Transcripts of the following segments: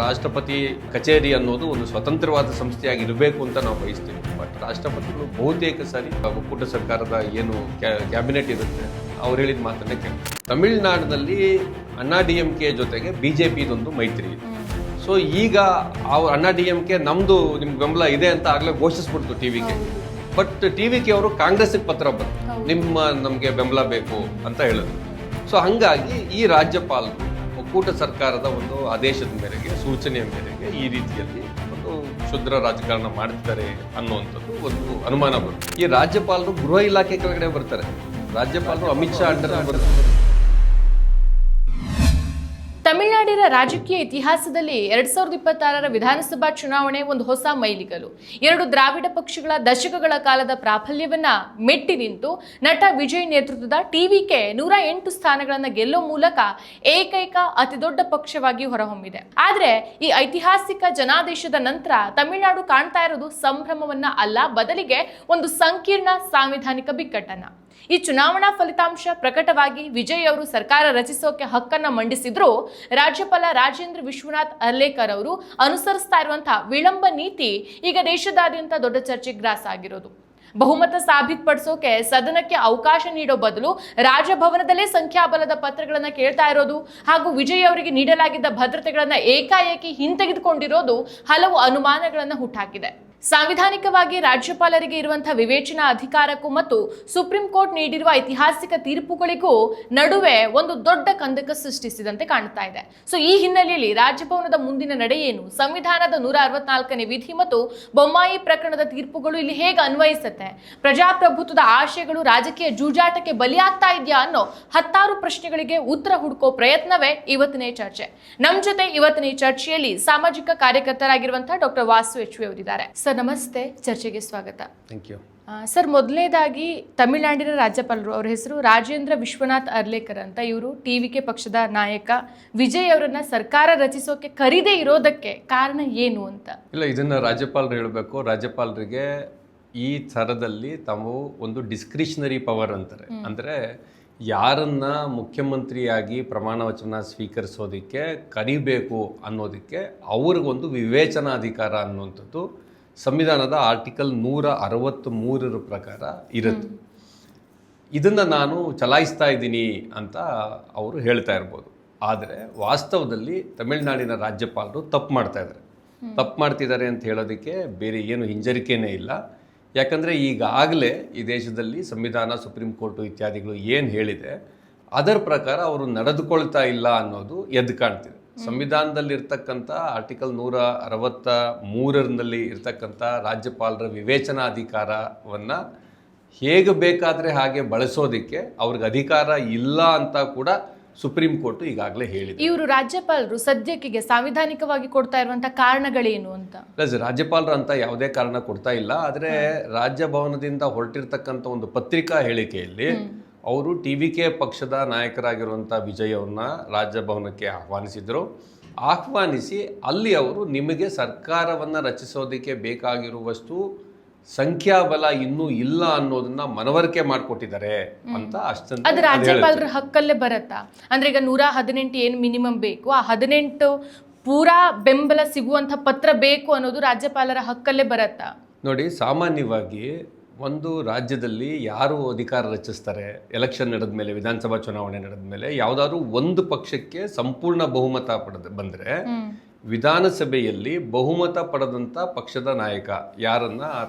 ರಾಷ್ಟ್ರಪತಿ ಕಚೇರಿ ಅನ್ನೋದು ಒಂದು ಸ್ವತಂತ್ರವಾದ ಸಂಸ್ಥೆಯಾಗಿ ಇರಬೇಕು ಅಂತ ನಾವು ಬಯಸ್ತೀವಿ. ಬಟ್ ರಾಷ್ಟ್ರಪತಿಗಳು ಬಹುತೇಕ ಸಾರಿ ಒಕ್ಕೂಟ ಸರ್ಕಾರದ ಏನು ಕ್ಯಾಬಿನೆಟ್ ಇರುತ್ತೆ ಅವ್ರು ಹೇಳಿದ ಮಾತನ್ನೇ ಕೇಳಿ. ತಮಿಳುನಾಡಿನಲ್ಲಿ ಅಣ್ಣಾ DMK ಜೊತೆಗೆ BJP ಇದೊಂದು ಮೈತ್ರಿ ಇದೆ. ಸೊ ಈಗ ಅಣ್ಣಾ DMK ನಮ್ದು ನಿಮ್ಗೆ ಬೆಂಬಲ ಇದೆ ಅಂತ ಆಗ್ಲೇ ಘೋಷಿಸ್ಬಿಡ್ತು ಟಿವಿಗೆ. ಬಟ್ ಟಿವಿಗೆ ಅವರು ಕಾಂಗ್ರೆಸ್ಗೆ ಪತ್ರ ಬಂತು, ನಮಗೆ ಬೆಂಬಲ ಬೇಕು ಅಂತ ಹೇಳಿದ್ರು. ಸೊ ಹಂಗಾಗಿ ಈ ರಾಜ್ಯಪಾಲರು ಒಕ್ಕೂಟ ಸರ್ಕಾರದ ಒಂದು ಆದೇಶದ ಮೇರೆಗೆ, ಸೂಚನೆಯ ಮೇರೆಗೆ ಈ ರೀತಿಯಲ್ಲಿ ಒಂದು ಕ್ಷುದ್ರ ರಾಜಕಾರಣ ಮಾಡ್ತಿದ್ದಾರೆ ಅನ್ನುವಂಥದ್ದು ಒಂದು ಅನುಮಾನ ಬರುತ್ತೆ. ಈ ರಾಜ್ಯಪಾಲರು ಗೃಹ ಇಲಾಖೆ ಕೆಳಗಡೆ ಬರ್ತಾರೆ. ರಾಜ್ಯಪಾಲರು ಅಮಿತ್ ಶಾ ಅಂಡರ್ ಬರ್ತಾರೆ. ತಮಿಳುನಾಡಿನ ರಾಜಕೀಯ ಇತಿಹಾಸದಲ್ಲಿ 2026ರ ವಿಧಾನಸಭಾ ಚುನಾವಣೆ ಒಂದು ಹೊಸ ಮೈಲಿಗಲ್ಲು. ಎರಡು ದ್ರಾವಿಡ ಪಕ್ಷಗಳ ದಶಕಗಳ ಕಾಲದ ಪ್ರಾಬಲ್ಯವನ್ನ ಮೆಟ್ಟಿ ನಿಂತು ನಟ ವಿಜಯ್ ನೇತೃತ್ವದ TVK 108 ಸ್ಥಾನಗಳನ್ನು ಗೆಲ್ಲೋ ಮೂಲಕ ಏಕೈಕ ಅತಿದೊಡ್ಡ ಪಕ್ಷವಾಗಿ ಹೊರಹೊಮ್ಮಿದೆ. ಆದ್ರೆ ಈ ಐತಿಹಾಸಿಕ ಜನಾದೇಶದ ನಂತರ ತಮಿಳುನಾಡು ಕಾಣ್ತಾ ಇರೋದು ಸಂಭ್ರಮವನ್ನ ಅಲ್ಲ, ಬದಲಿಗೆ ಒಂದು ಸಂಕೀರ್ಣ ಸಾಂವಿಧಾನಿಕ ಬಿಕ್ಕಟ್ಟನ್ನ. ಈ ಚುನಾವಣಾ ಫಲಿತಾಂಶ ಪ್ರಕಟವಾಗಿ ವಿಜಯ್ ಅವರು ಸರ್ಕಾರ ರಚಿಸೋಕೆ ಹಕ್ಕನ್ನ ಮಂಡಿಸಿದ್ರು, ರಾಜ್ಯಪಾಲ ರಾಜೇಂದ್ರ ವಿಶ್ವನಾಥ್ ಅರ್ಲೇಕರ್ ಅವರು ಅನುಸರಿಸ್ತಾ ಇರುವಂತಹ ವಿಳಂಬ ನೀತಿ ಈಗ ದೇಶದಾದ್ಯಂತ ದೊಡ್ಡ ಚರ್ಚೆಗೆ ಗ್ರಾಸ ಆಗಿರೋದು. ಬಹುಮತ ಸಾಬೀತುಪಡಿಸೋಕೆ ಸದನಕ್ಕೆ ಅವಕಾಶ ನೀಡೋ ಬದಲು ರಾಜಭವನದಲ್ಲೇ ಸಂಖ್ಯಾಬಲದ ಪತ್ರಗಳನ್ನ ಕೇಳ್ತಾ ಇರೋದು ಹಾಗೂ ವಿಜಯ್ ಅವರಿಗೆ ನೀಡಲಾಗಿದ್ದ ಭದ್ರತೆಗಳನ್ನ ಏಕಾಏಕಿ ಹಿಂತೆಗೆದುಕೊಂಡಿರೋದು ಹಲವು ಅನುಮಾನಗಳನ್ನ ಹುಟ್ಟಾಕಿದೆ. ಸಾಂವಿಧಾನಿಕವಾಗಿ ರಾಜ್ಯಪಾಲರಿಗೆ ಇರುವಂತಹ ವಿವೇಚನಾ ಅಧಿಕಾರಕ್ಕೂ ಮತ್ತು ಸುಪ್ರೀಂ ಕೋರ್ಟ್ ನೀಡಿರುವ ಐತಿಹಾಸಿಕ ತೀರ್ಪುಗಳಿಗೂ ನಡುವೆ ಒಂದು ದೊಡ್ಡ ಕಂದಕ ಸೃಷ್ಟಿಸಿದಂತೆ ಕಾಣ್ತಾ ಇದೆ. ಸೊ ಈ ಹಿನ್ನೆಲೆಯಲ್ಲಿ ರಾಜಭವನದ ಮುಂದಿನ ನಡೆ ಏನು, ಸಂವಿಧಾನದ 164ನೇ ವಿಧಿ ಮತ್ತು ಬೊಮ್ಮಾಯಿ ಪ್ರಕರಣದ ತೀರ್ಪುಗಳು ಇಲ್ಲಿ ಹೇಗೆ ಅನ್ವಯಿಸುತ್ತೆ, ಪ್ರಜಾಪ್ರಭುತ್ವದ ಆಶಯಗಳು ರಾಜಕೀಯ ಜೂಜಾಟಕ್ಕೆ ಬಲಿಯಾಗ್ತಾ ಇದೆಯಾ ಅನ್ನೋ ಹತ್ತಾರು ಪ್ರಶ್ನೆಗಳಿಗೆ ಉತ್ತರ ಹುಡುಕೋ ಪ್ರಯತ್ನವೇ ಇವತ್ತಿನ ಚರ್ಚೆ. ನಮ್ಮ ಜೊತೆ ಇವತ್ತಿನ ಚರ್ಚೆಯಲ್ಲಿ ಸಾಮಾಜಿಕ ಕಾರ್ಯಕರ್ತರಾಗಿರುವಂತಹ ಡಾಕ್ಟರ್ ವಾಸು HV ಅವರಿದ್ದಾರೆ. ಸರ್ ನಮಸ್ತೆ, ಚರ್ಚೆಗೆ ಸ್ವಾಗತ. Thank you. ಸರ್, ಮೊದಲನೇದಾಗಿ ತಮಿಳುನಾಡಿನ ರಾಜ್ಯಪಾಲರು, ಅವರ ಹೆಸರು ರಾಜೇಂದ್ರ ವಿಶ್ವನಾಥ್ ಅರ್ಲೇಕರ್ ಅಂತ. ಇವರು TVK ಪಕ್ಷದ ನಾಯಕ. ವಿಜಯ್ ಅವರನ್ನ ಸರ್ಕಾರ ರಚಿಸೋಕೆ ಕರೀದೇ ಇರೋದಕ್ಕೆ ಕಾರಣ ಏನು ಅಂತ? ಇಲ್ಲ, ಇದನ್ನ ರಾಜ್ಯಪಾಲರು ಹೇಳಬೇಕು. ರಾಜ್ಯಪಾಲರಿಗೆ ಈ ಥರದಲ್ಲಿ ತಾವು ಒಂದು ಡಿಸ್ಕ್ರಿಷನರಿ ಪವರ್ ಅಂತಾರೆ. ಅಂದರೆ ಯಾರನ್ನ ಮುಖ್ಯಮಂತ್ರಿಯಾಗಿ ಪ್ರಮಾಣ ವಚನ ಸ್ವೀಕರಿಸೋದಕ್ಕೆ ಕರಿಬೇಕು ಅನ್ನೋದಕ್ಕೆ ಅವ್ರಿಗೊಂದು ವಿವೇಚನಾಧಿಕಾರ ಅನ್ನುವಂಥದ್ದು ಸಂವಿಧಾನದ ಆರ್ಟಿಕಲ್ 163 ಪ್ರಕಾರ ಇರುತ್ತೆ. ಇದನ್ನು ನಾನು ಚಲಾಯಿಸ್ತಾ ಇದ್ದೀನಿ ಅಂತ ಅವರು ಹೇಳ್ತಾ ಇರ್ಬೋದು. ಆದರೆ ವಾಸ್ತವದಲ್ಲಿ ತಮಿಳುನಾಡಿನ ರಾಜ್ಯಪಾಲರು ತಪ್ಪು ಮಾಡ್ತಿದ್ದಾರೆ ಅಂತ ಹೇಳೋದಕ್ಕೆ ಬೇರೆ ಏನು ಹಿಂಜರಿಕೆನೇ ಇಲ್ಲ. ಯಾಕಂದರೆ ಈಗಾಗಲೇ ಈ ದೇಶದಲ್ಲಿ ಸಂವಿಧಾನ, ಸುಪ್ರೀಂ ಕೋರ್ಟು ಇತ್ಯಾದಿಗಳು ಏನು ಹೇಳಿದೆ ಅದರ ಪ್ರಕಾರ ಅವರು ನಡೆದುಕೊಳ್ತಾ ಇಲ್ಲ ಅನ್ನೋದು ಎದ್ದು ಕಾಣ್ತಿದೆ. ಸಂವಿಧಾನದಲ್ಲಿರ್ತಕ್ಕಂಥ ಆರ್ಟಿಕಲ್ 163ರಲ್ಲಿ ಇರ್ತಕ್ಕಂಥ ರಾಜ್ಯಪಾಲರ ವಿವೇಚನಾಧಿಕಾರವನ್ನು ಹೇಗೆ ಬೇಕಾದರೆ ಹಾಗೆ ಬಳಸೋದಕ್ಕೆ ಅವ್ರಿಗೆ ಅಧಿಕಾರ ಇಲ್ಲ ಅಂತ ಕೂಡ ಸುಪ್ರೀಂ ಕೋರ್ಟ್ ಈಗಾಗಲೇ ಹೇಳಿದೆ. ಇವರು ರಾಜ್ಯಪಾಲರು ಸದ್ಯಕ್ಕೆ ಸಾಂವಿಧಾನಿಕವಾಗಿ ಕೊಡ್ತಾ ಇರುವಂತಹ ಕಾರಣಗಳೇನು ಅಂತ? ರಾಜ್ಯಪಾಲರು ಅಂತ ಯಾವುದೇ ಕಾರಣ ಕೊಡ್ತಾ ಇಲ್ಲ. ಆದರೆ ರಾಜಭವನದಿಂದ ಹೊರಟಿರ್ತಕ್ಕಂಥ ಒಂದು ಪತ್ರಿಕಾ ಹೇಳಿಕೆಯಲ್ಲಿ ಅವರು TVK ಪಕ್ಷದ ನಾಯಕರಾಗಿರುವಂಥ ವಿಜಯ್ ಅವ್ರನ್ನ ರಾಜಭವನಕ್ಕೆ ಆಹ್ವಾನಿಸಿ ಅಲ್ಲಿ ಅವರು ನಿಮಗೆ ಸರ್ಕಾರವನ್ನು ರಚಿಸೋದಕ್ಕೆ ಬೇಕಾಗಿರುವಷ್ಟು ಸಂಖ್ಯಾಬಲ ಇನ್ನೂ ಇಲ್ಲ ಅನ್ನೋದನ್ನ ಮನವರಿಕೆ ಮಾಡಿಕೊಟ್ಟಿದ್ದಾರೆ ಅಂತ ಅಷ್ಟಂತ. ಅದು ರಾಜ್ಯಪಾಲರ ಹಕ್ಕಲ್ಲೇ ಬರತ್ತಾ? ಅಂದ್ರೆ ಈಗ 118 ಏನು ಮಿನಿಮಮ್ ಬೇಕು, ಆ 18 ಪೂರಾ ಬೆಂಬಲ ಸಿಗುವಂತ ಪತ್ರ ಬೇಕು ಅನ್ನೋದು ರಾಜ್ಯಪಾಲರ ಹಕ್ಕಲ್ಲೇ ಬರತ್ತಾ? ನೋಡಿ, ಸಾಮಾನ್ಯವಾಗಿ ಒಂದು ರಾಜ್ಯದಲ್ಲಿ ಯಾರು ಅಧಿಕಾರ ರಚಿಸ್ತಾರೆ, ಎಲೆಕ್ಷನ್ ನಡೆದ ಮೇಲೆ, ವಿಧಾನಸಭಾ ಚುನಾವಣೆ ನಡೆದ ಮೇಲೆ ಯಾವುದಾದ್ರೂ ಒಂದು ಪಕ್ಷಕ್ಕೆ ಸಂಪೂರ್ಣ ಬಹುಮತ ಬಂದರೆ ವಿಧಾನಸಭೆಯಲ್ಲಿ ಬಹುಮತ ಪಡೆದಂಥ ಪಕ್ಷದ ನಾಯಕ ಯಾರನ್ನ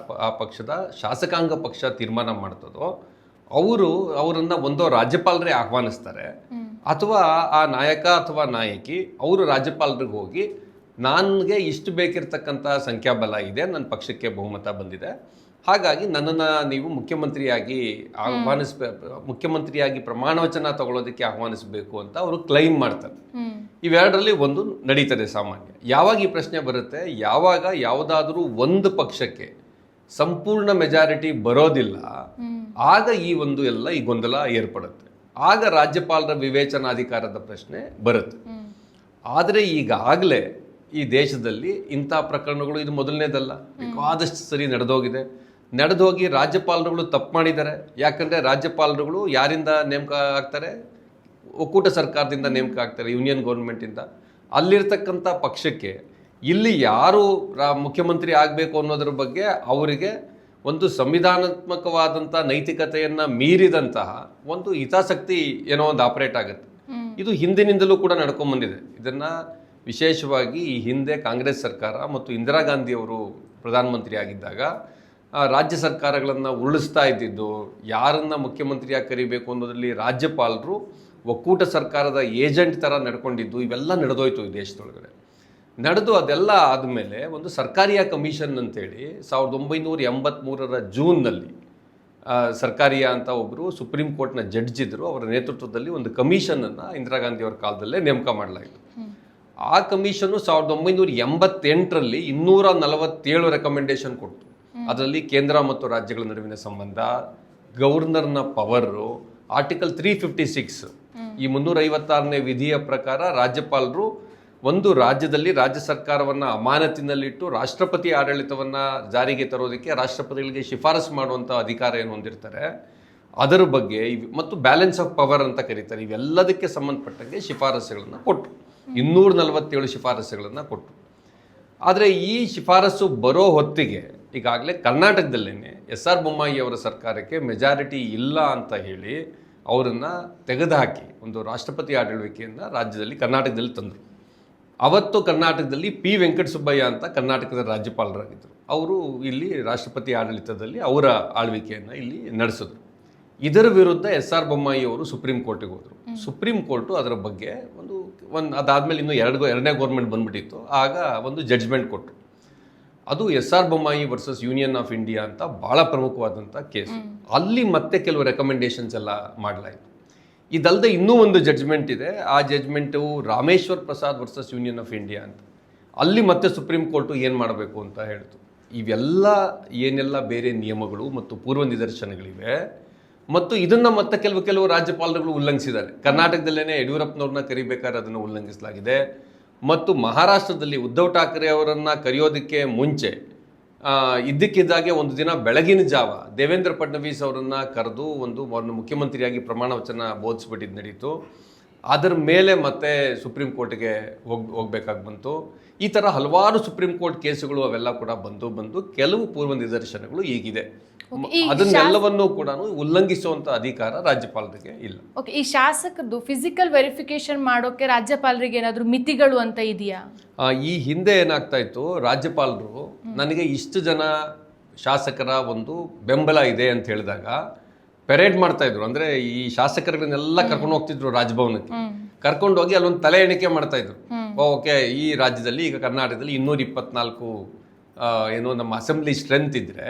ಆ ಪಕ್ಷದ ಶಾಸಕಾಂಗ ಪಕ್ಷ ತೀರ್ಮಾನ ಮಾಡ್ತದೋ ಅವರನ್ನ ಒಂದೋ ರಾಜ್ಯಪಾಲರೇ ಆಹ್ವಾನಿಸ್ತಾರೆ, ಅಥವಾ ಆ ನಾಯಕ ಅಥವಾ ನಾಯಕಿ ಅವರು ರಾಜ್ಯಪಾಲರಿಗೆ ಹೋಗಿ ನನಗೆ ಇಷ್ಟು ಬೇಕಿರ್ತಕ್ಕಂಥ ಸಂಖ್ಯಾಬಲ ಇದೆ, ನನ್ನ ಪಕ್ಷಕ್ಕೆ ಬಹುಮತ ಬಂದಿದೆ, ಹಾಗಾಗಿ ನನ್ನನ್ನು ನೀವು ಮುಖ್ಯಮಂತ್ರಿಯಾಗಿ ಪ್ರಮಾಣ ವಚನ ತಗೊಳ್ಳೋದಕ್ಕೆ ಆಹ್ವಾನಿಸಬೇಕು ಅಂತ ಅವರು ಕ್ಲೈಮ್ ಮಾಡ್ತಾರೆ. ಇವೆರಡರಲ್ಲಿ ಒಂದು ನಡೀತದೆ ಸಾಮಾನ್ಯ. ಯಾವಾಗ ಈ ಪ್ರಶ್ನೆ ಬರುತ್ತೆ, ಯಾವಾಗ ಯಾವುದಾದ್ರೂ ಒಂದು ಪಕ್ಷಕ್ಕೆ ಸಂಪೂರ್ಣ ಮೆಜಾರಿಟಿ ಬರೋದಿಲ್ಲ, ಆಗ ಈ ಗೊಂದಲ ಏರ್ಪಡುತ್ತೆ. ಆಗ ರಾಜ್ಯಪಾಲರ ವಿವೇಚನಾಧಿಕಾರದ ಪ್ರಶ್ನೆ ಬರುತ್ತೆ. ಆದರೆ ಈಗಾಗಲೇ ಈ ದೇಶದಲ್ಲಿ ಇಂಥ ಪ್ರಕರಣಗಳು ಇದು ಮೊದಲನೇದಲ್ಲ, ಬೇಕಾದಷ್ಟು ಸರಿ ನಡೆದೋಗಿ ರಾಜ್ಯಪಾಲರುಗಳು ತಪ್ಪು ಮಾಡಿದ್ದಾರೆ. ಯಾಕಂದರೆ ರಾಜ್ಯಪಾಲರುಗಳು ಯಾರಿಂದ ನೇಮಕ ಆಗ್ತಾರೆ? ಒಕ್ಕೂಟ ಸರ್ಕಾರದಿಂದ ನೇಮಕ ಆಗ್ತಾರೆ, ಯೂನಿಯನ್ ಗೌರ್ಮೆಂಟಿಂದ. ಅಲ್ಲಿರ್ತಕ್ಕಂಥ ಪಕ್ಷಕ್ಕೆ ಇಲ್ಲಿ ಯಾರು ಮುಖ್ಯಮಂತ್ರಿ ಆಗಬೇಕು ಅನ್ನೋದ್ರ ಬಗ್ಗೆ ಅವರಿಗೆ ಒಂದು ಸಂವಿಧಾನಾತ್ಮಕವಾದಂಥ ನೈತಿಕತೆಯನ್ನು ಮೀರಿದಂತಹ ಒಂದು ಹಿತಾಸಕ್ತಿ ಏನೋ ಒಂದು ಆಪರೇಟ್ ಆಗುತ್ತೆ. ಇದು ಹಿಂದಿನಿಂದಲೂ ಕೂಡ ನಡ್ಕೊಂಡ್ ಬಂದಿದೆ. ಇದನ್ನ ವಿಶೇಷವಾಗಿ ಈ ಹಿಂದೆ ಕಾಂಗ್ರೆಸ್ ಸರ್ಕಾರ ಮತ್ತು ಇಂದಿರಾ ಗಾಂಧಿಯವರು ಪ್ರಧಾನಮಂತ್ರಿ ಆಗಿದ್ದಾಗ ರಾಜ್ಯ ಸರ್ಕಾರಗಳನ್ನು ಉರುಳಿಸ್ತಾ ಇದ್ದಿದ್ದು, ಯಾರನ್ನ ಮುಖ್ಯಮಂತ್ರಿಯಾಗಿ ಕರಿಬೇಕು ಅನ್ನೋದ್ರಲ್ಲಿ ರಾಜ್ಯಪಾಲರು ಒಕ್ಕೂಟ ಸರ್ಕಾರದ ಏಜೆಂಟ್ ಥರ ನಡ್ಕೊಂಡಿದ್ದು ಇವೆಲ್ಲ ನಡೆದೋಯ್ತು ಈ ದೇಶದೊಳಗಡೆ. ನಡೆದು ಅದೆಲ್ಲ ಆದಮೇಲೆ ಒಂದು ಸರ್ಕಾರಿಯ ಕಮಿಷನ್ ಅಂತೇಳಿ 1983 ಜೂನ್ನಲ್ಲಿ ಸರ್ಕಾರಿಯ ಅಂತ ಒಬ್ಬರು ಸುಪ್ರೀಂ ಕೋರ್ಟ್ನ ಜಡ್ಜ್ ಇದ್ದರು. ಅವರ ನೇತೃತ್ವದಲ್ಲಿ ಒಂದು ಕಮಿಷನನ್ನು ಇಂದಿರಾ ಗಾಂಧಿ ಅವರ ಕಾಲದಲ್ಲೇ ನೇಮಕ ಮಾಡಲಾಯಿತು. ಆ ಕಮಿಷನ್ನು 1988ರಲ್ಲಿ 247 ರೆಕಮೆಂಡೇಶನ್ ಕೊಡ್ತು. ಅದರಲ್ಲಿ ಕೇಂದ್ರ ಮತ್ತು ರಾಜ್ಯಗಳ ನಡುವಿನ ಸಂಬಂಧ, ಗವರ್ನರ್ನ ಪವರು, ಆರ್ಟಿಕಲ್ 356 ಈ 356ನೇ ವಿಧಿಯ ಪ್ರಕಾರ ರಾಜ್ಯಪಾಲರು ಒಂದು ರಾಜ್ಯದಲ್ಲಿ ರಾಜ್ಯ ಸರ್ಕಾರವನ್ನು ಅಮಾನತಿನಲ್ಲಿಟ್ಟು ರಾಷ್ಟ್ರಪತಿ ಆಡಳಿತವನ್ನು ಜಾರಿಗೆ ತರೋದಕ್ಕೆ ರಾಷ್ಟ್ರಪತಿಗಳಿಗೆ ಶಿಫಾರಸು ಮಾಡುವಂಥ ಅಧಿಕಾರ ಏನು ಹೊಂದಿರ್ತಾರೆ ಅದರ ಬಗ್ಗೆ ಮತ್ತು ಬ್ಯಾಲೆನ್ಸ್ ಆಫ್ ಪವರ್ ಅಂತ ಕರೀತಾರೆ, ಇವೆಲ್ಲದಕ್ಕೆ ಸಂಬಂಧಪಟ್ಟಂಗೆ ಶಿಫಾರಸುಗಳನ್ನು ಕೊಟ್ಟರು. 247 ಶಿಫಾರಸುಗಳನ್ನು ಕೊಟ್ಟರು. ಆದರೆ ಈ ಶಿಫಾರಸು ಬರೋ ಹೊತ್ತಿಗೆ ಈಗಾಗಲೇ ಕರ್ನಾಟಕದಲ್ಲೇ SR ಬೊಮ್ಮಾಯಿ ಅವರ ಸರ್ಕಾರಕ್ಕೆ ಮೆಜಾರಿಟಿ ಇಲ್ಲ ಅಂತ ಹೇಳಿ ಅವರನ್ನು ತೆಗೆದುಹಾಕಿ ಒಂದು ರಾಷ್ಟ್ರಪತಿ ಆಡಳಿಕೆಯನ್ನು ರಾಜ್ಯದಲ್ಲಿ ಕರ್ನಾಟಕದಲ್ಲಿ ತಂದರು. ಅವತ್ತು ಕರ್ನಾಟಕದಲ್ಲಿ P ವೆಂಕಟಸುಬ್ಬಯ್ಯ ಅಂತ ಕರ್ನಾಟಕದ ರಾಜ್ಯಪಾಲರಾಗಿದ್ದರು. ಅವರು ಇಲ್ಲಿ ರಾಷ್ಟ್ರಪತಿ ಆಡಳಿತದಲ್ಲಿ ಅವರ ಆಳ್ವಿಕೆಯನ್ನು ಇಲ್ಲಿ ನಡೆಸಿದ್ರು. ಇದರ ವಿರುದ್ಧ SR ಬೊಮ್ಮಾಯಿ ಅವರು ಸುಪ್ರೀಂ ಕೋರ್ಟಿಗೆ ಹೋದರು. ಸುಪ್ರೀಂ ಕೋರ್ಟು ಅದರ ಬಗ್ಗೆ ಒಂದು ಅದಾದಮೇಲೆ ಇನ್ನೂ ಎರಡನೇ ಗೌರ್ಮೆಂಟ್ ಬಂದ್ಬಿಟ್ಟಿತ್ತು. ಆಗ ಒಂದು ಜಡ್ಜ್ಮೆಂಟ್ ಕೊಟ್ಟರು. ಅದು SR Bommai versus union of India ಅಂತ ಭಾಳ ಪ್ರಮುಖವಾದಂಥ ಕೇಸು. ಅಲ್ಲಿ ಮತ್ತೆ ಕೆಲವು ರೆಕಮೆಂಡೇಶನ್ಸ್ ಎಲ್ಲ ಮಾಡಲಾಯಿತು. ಇದಲ್ಲದೆ ಇನ್ನೂ ಒಂದು ಜಡ್ಜ್ಮೆಂಟ್ ಇದೆ. ಆ judgement Rameswar Prasad versus union of India ಅಂತ. ಅಲ್ಲಿ ಮತ್ತೆ ಸುಪ್ರೀಂ ಕೋರ್ಟು ಏನು ಮಾಡಬೇಕು ಅಂತ ಹೇಳ್ತು. ಇವೆಲ್ಲ ಏನೆಲ್ಲ ಬೇರೆ ನಿಯಮಗಳು ಮತ್ತು ಪೂರ್ವ ನಿದರ್ಶನಗಳಿವೆ ಮತ್ತು ಇದನ್ನು ಮತ್ತೆ ಕೆಲವು ರಾಜ್ಯಪಾಲರುಗಳು ಉಲ್ಲಂಘಿಸಿದ್ದಾರೆ. ಕರ್ನಾಟಕದಲ್ಲೇ ಯಡಿಯೂರಪ್ಪನವ್ರನ್ನ ಕರಿಬೇಕಾದ್ರೆ ಅದನ್ನು ಉಲ್ಲಂಘಿಸಲಾಗಿದೆ. ಮತ್ತು ಮಹಾರಾಷ್ಟ್ರದಲ್ಲಿ ಉದ್ಧವ್ ಠಾಕ್ರೆ ಅವರನ್ನು ಕರೆಯೋದಕ್ಕೆ ಮುಂಚೆ ಇದ್ದಕ್ಕಿದ್ದಾಗೆ ಒಂದು ದಿನ ಬೆಳಗಿನ ಜಾವ ದೇವೇಂದ್ರ ಫಡ್ನವೀಸ್ ಅವರನ್ನು ಕರೆದು ಒಂದು ಮುಖ್ಯಮಂತ್ರಿಯಾಗಿ ಪ್ರಮಾಣ ವಚನ ಬೋಧಿಸ್ಬಿಟ್ಟಿದ್ದು ನಡೀತು. ಅದರ ಮೇಲೆ ಮತ್ತೆ ಸುಪ್ರೀಂ ಕೋರ್ಟ್ಗೆ ಹೋಗ್ಬೇಕಾಗಿ ಬಂತು. ಈ ಥರ ಹಲವಾರು ಸುಪ್ರೀಂ ಕೋರ್ಟ್ ಕೇಸುಗಳು ಅವೆಲ್ಲ ಕೂಡ ಬಂದು ಕೆಲವು ಪೂರ್ವ ನಿದರ್ಶನಗಳು ಈಗಿದೆ. ಅದನ್ನೆಲ್ಲವನ್ನೂ ಕೂಡ ಉಲ್ಲಂಘಿಸುವಂತ ಅಧಿಕಾರ ರಾಜ್ಯಪಾಲರಿಗೆ ಇಲ್ಲ. ಓಕೆ, ಈ ಶಾಸಕರದು ಫಿಸಿಕಲ್ ವೆರಿಫಿಕೇಶನ್ ಮಾಡೋಕೆ ರಾಜ್ಯಪಾಲರಿಗೆ ಏನಾದರೂ ಮಿತಿಗಳು ಅಂತ ಇದೆಯಾ? ಈ ಹಿಂದೆ ಏನಾಗ್ತಾ ಇತ್ತು, ರಾಜ್ಯಪಾಲರು ನನಗೆ ಇಷ್ಟು ಜನ ಶಾಸಕರ ಒಂದು ಬೆಂಬಲ ಇದೆ ಅಂತ ಹೇಳಿದಾಗ ಪೆರೇಡ್ ಮಾಡ್ತಾ ಇದ್ರು. ಅಂದ್ರೆ ಈ ಶಾಸಕರನ್ನೆಲ್ಲ ಕರ್ಕೊಂಡು ಹೋಗ್ತಿದ್ರು ರಾಜಭವನಕ್ಕೆ. ಕರ್ಕೊಂಡು ಹೋಗಿ ಅಲ್ಲೊಂದು ತಲೆ ಎಣಿಕೆ ಮಾಡ್ತಾ ಇದ್ರು. ಓಕೆ, ಈ ರಾಜ್ಯದಲ್ಲಿ ಈಗ ಕರ್ನಾಟಕದಲ್ಲಿ 224 ಏನೋ ನಮ್ಮ ಅಸೆಂಬ್ಲಿ ಸ್ಟ್ರೆಂತ್ ಇದ್ರೆ